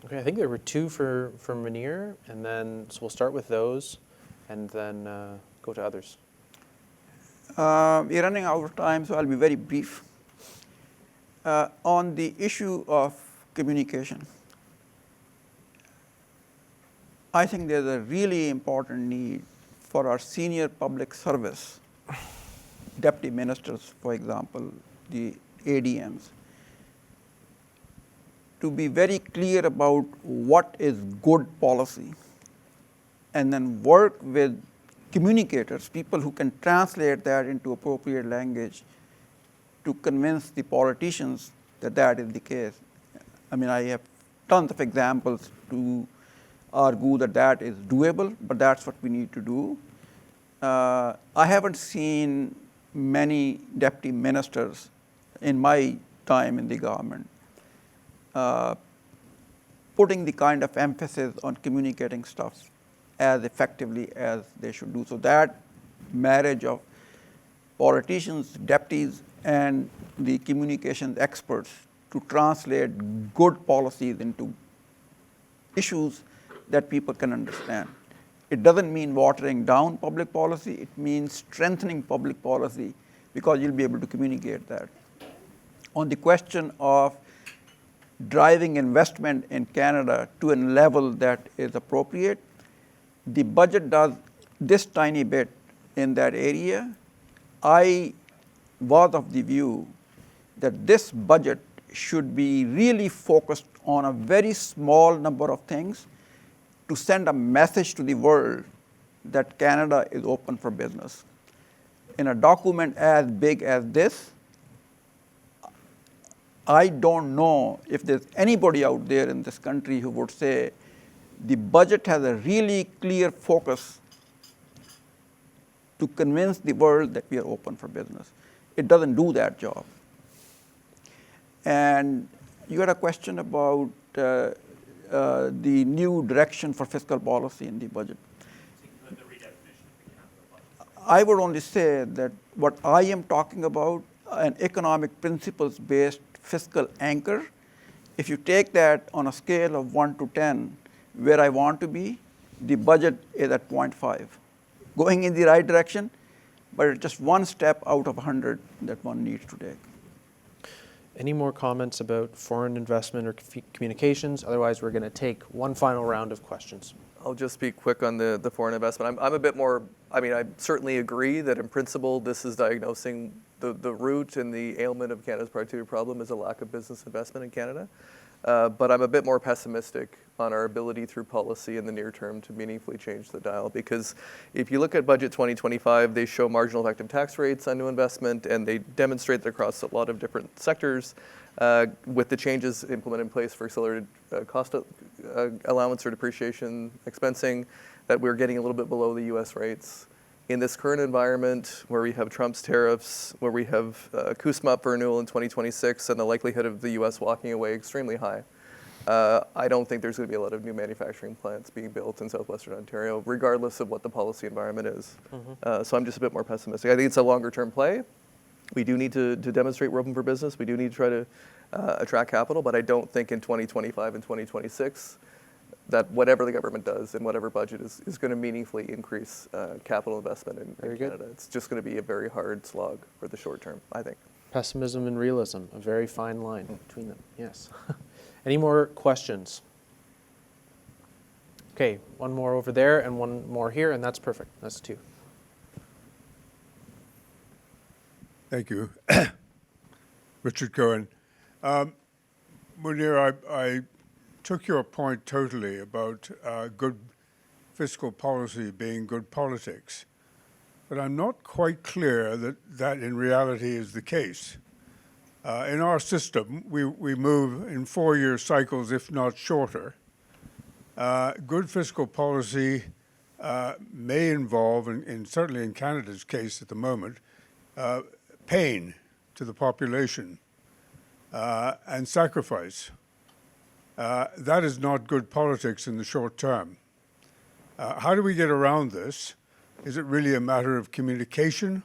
Okay, I think there were 2 for Munir, and then so we'll start with those, and then go to others. We're running out of time, so I'll be very brief. On the issue of communication, I think there's a really important need for our senior public service, deputy ministers, for example, the ADMs, to be very clear about what is good policy, and then work with communicators, people who can translate that into appropriate language to convince the politicians that that is the case. I mean, I have tons of examples to argue that that is doable, but that's what we need to do. I haven't seen many deputy ministers in my time in the government putting the kind of emphasis on communicating stuff as effectively as they should do. So that marriage of politicians, deputies, and the communications experts to translate good policies into issues that people can understand. It doesn't mean watering down public policy, it means strengthening public policy because you'll be able to communicate that. On the question of driving investment in Canada to a level that is appropriate, the budget does this tiny bit in that area. I was of the view that this budget should be really focused on a very small number of things to send a message to the world that Canada is open for business. In a document as big as this, I don't know if there's anybody out there in this country who would say the budget has a really clear focus to convince the world that we are open for business. It doesn't do that job. And you had a question about the new direction for fiscal policy in the budget. I would only say that what I am talking about, an economic principles-based fiscal anchor, if you take that on a scale of 1 to 10, where I want to be, the budget is at 0.5. Going in the right direction, but it's just one step out of 100 that one needs to take. Any more comments about foreign investment or communications? Otherwise, we're going to take one final round of questions. I'll just be quick on the foreign investment. I'm a bit more, I mean, I certainly agree that in principle, this is diagnosing the root and the ailment of Canada's productivity problem is a lack of business investment in Canada. But I'm a bit more pessimistic on our ability through policy in the near term to meaningfully change the dial. Because if you look at Budget 2025, they show marginal effective tax rates on new investment, and they demonstrate that across a lot of different sectors with the changes implemented in place for accelerated cost allowance or depreciation expensing, that we're getting a little bit below the US rates. In this current environment where we have Trump's tariffs, where we have CUSMA up for renewal in 2026 and the likelihood of the US walking away extremely high, I don't think there's going to be a lot of new manufacturing plants being built in southwestern Ontario, regardless of what the policy environment is. So I'm just a bit more pessimistic. I think it's a longer term play. We do need to demonstrate we're open for business. We do need to try to attract capital, but I don't think in 2025 and 2026 that whatever the government does and whatever budget is going to meaningfully increase capital investment in Canada. It's just going to be a very hard slog for the short term, I think. Pessimism and realism, a very fine line between them, yes. Any more questions? Okay, one more over there and one more here, and that's perfect. That's 2. Thank you. Richard Cohen. Munir, I took your point totally about good fiscal policy being good politics, but I'm not quite clear that that in reality is the case. In our system, we move in 4-year cycles, if not shorter. Good fiscal policy may involve, and certainly in Canada's case at the moment, pain to the population and sacrifice. That is not good politics in the short term. How do we get around this? Is it really a matter of communication,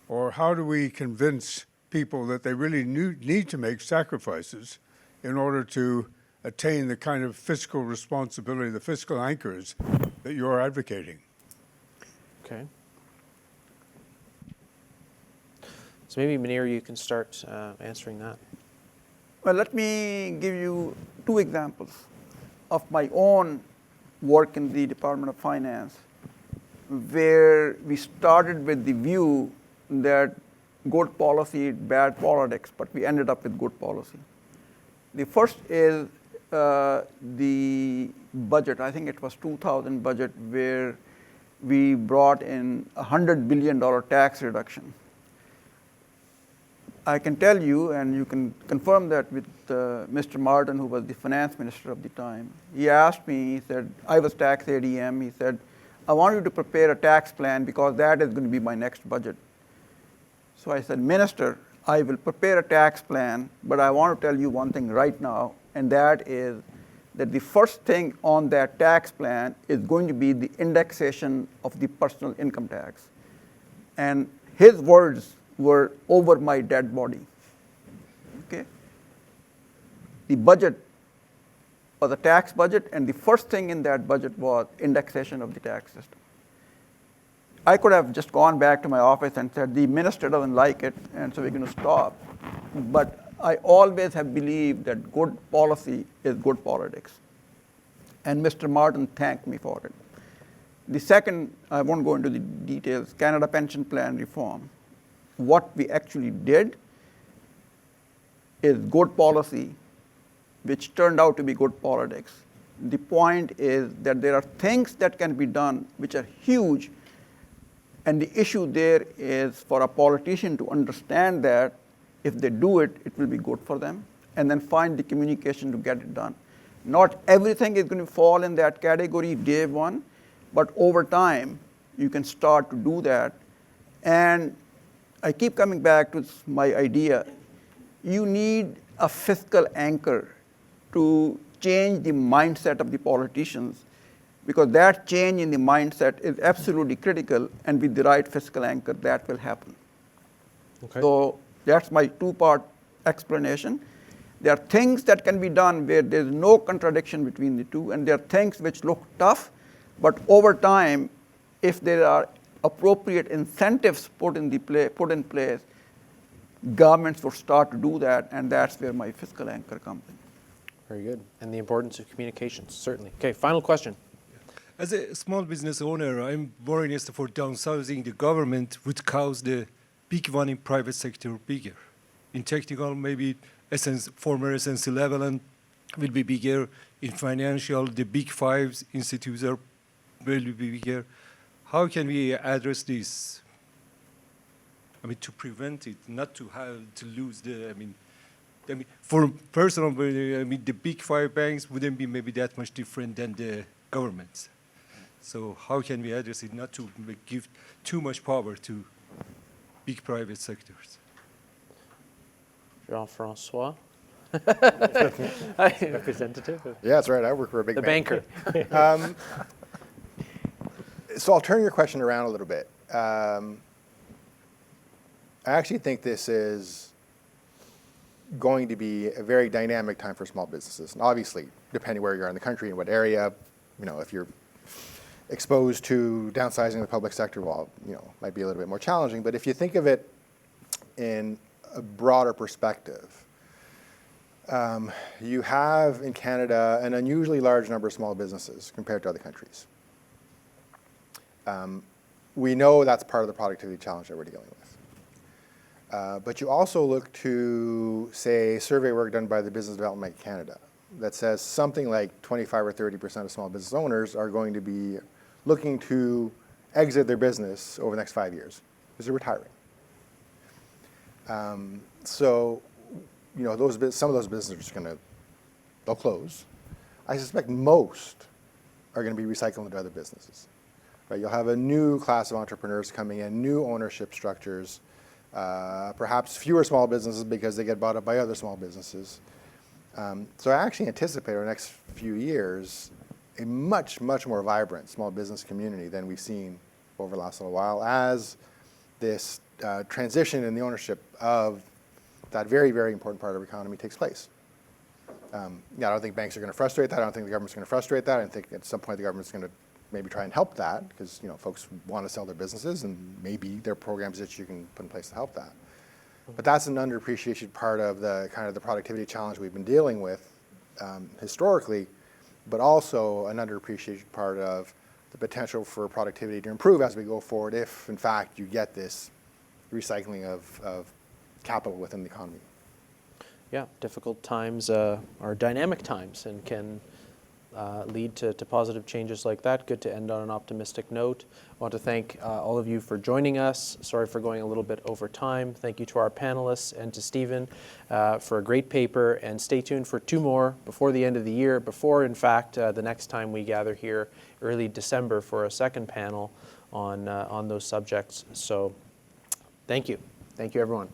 or how do we convince people that they really need to make sacrifices in order to attain the kind of fiscal responsibility, the fiscal anchors that you're advocating? Okay. So maybe, Munir, you can start answering that. Well, let me give you 2 examples of my own work in the Department of Finance, where we started with the view that good policy, bad politics, but we ended up with good policy. The first is the budget. I think it was 2000 budget, where we brought in $100 billion tax reduction. I can tell you, and you can confirm that with Mr. Martin, who was the finance minister of the time. He asked me, he said, I was tax ADM, he said, I want you to prepare a tax plan because that is going to be my next budget. So I said, Minister, I will prepare a tax plan, but I want to tell you one thing right now, and that is that the first thing on that tax plan is going to be the indexation of the personal income tax. And his words were over my dead body. Okay? The budget was a tax budget, and the first thing in that budget was indexation of the tax system. I could have just gone back to my office and said, the minister doesn't like it, and so we're going to stop. But I always have believed that good policy is good politics. And Mr. Martin thanked me for it. The second, I won't go into the details, Canada Pension Plan reform. What we actually did is good policy, which turned out to be good politics. The point is that there are things that can be done which are huge, and the issue there is for a politician to understand that if they do it, it will be good for them, and then find the communication to get it done. Not everything is going to fall in that category day one, but over time, you can start to do that. And I keep coming back to my idea. You need a fiscal anchor to change the mindset of the politicians, because that change in the mindset is absolutely critical, and with the right fiscal anchor, that will happen. Okay. So that's my two-part explanation. There are things that can be done where there's no contradiction between the two, and there are things which look tough, but over time, if there are appropriate incentives put in place, governments will start to do that, and that's where my fiscal anchor comes in. Very good. And the importance of communications, certainly. Okay, final question. As a small business owner, I'm worried as for downsizing the government would cause the big one in private sector bigger. In technical, maybe former SNC level and will be bigger. In financial, the big five institutes will be bigger. How can we address this? I mean, to prevent it, not to have to lose the. I mean, for personal, I mean, the big five banks wouldn't be maybe that much different than the governments. So how can we address it, not to give too much power to big private sectors? Jean-François? Representative? Yeah, that's right. I work for a big The bank. banker. So I'll turn your question around a little bit. I actually think this is going to be a very dynamic time for small businesses. And obviously, depending where you are in the country and what area, if you're exposed to downsizing the public sector, well, might be a little bit more challenging. But if you think of it in a broader perspective, you have in Canada an unusually large number of small businesses compared to other countries. We know that's part of the productivity challenge that we're dealing with. But you also look to, say, survey work done by the Business Development Bank of Canada that says something like 25 or 30% of small business owners are going to be looking to exit their business over the next 5 years because they're retiring. So, some of those businesses are they'll close. I suspect most are going to be recycled into other businesses. Right? You'll have a new class of entrepreneurs coming in, new ownership structures, perhaps fewer small businesses because they get bought up by other small businesses. So I actually anticipate over the next few years a much, much more vibrant small business community than we've seen over the last little while as this transition in the ownership of that very, very important part of our economy takes place. I don't think banks are going to frustrate that. I don't think the government's going to frustrate that. I think at some point the government's going to maybe try and help that because folks want to sell their businesses and maybe there are programs that you can put in place to help that. But that's an underappreciated part of the kind of the productivity challenge we've been dealing with historically but also an underappreciated part of the potential for productivity to improve as we go forward if, in fact, you get this recycling of capital within the economy. Yeah, difficult times are dynamic times and can lead to positive changes like that. Good to end on an optimistic note. I want to thank all of you for joining us. Sorry for going a little bit over time. Thank you to our panelists and to Stephen for a great paper. And stay tuned for 2 more before the end of the year, before, in fact, the next time we gather here early December for a second panel on those subjects. So thank you. Thank you, everyone.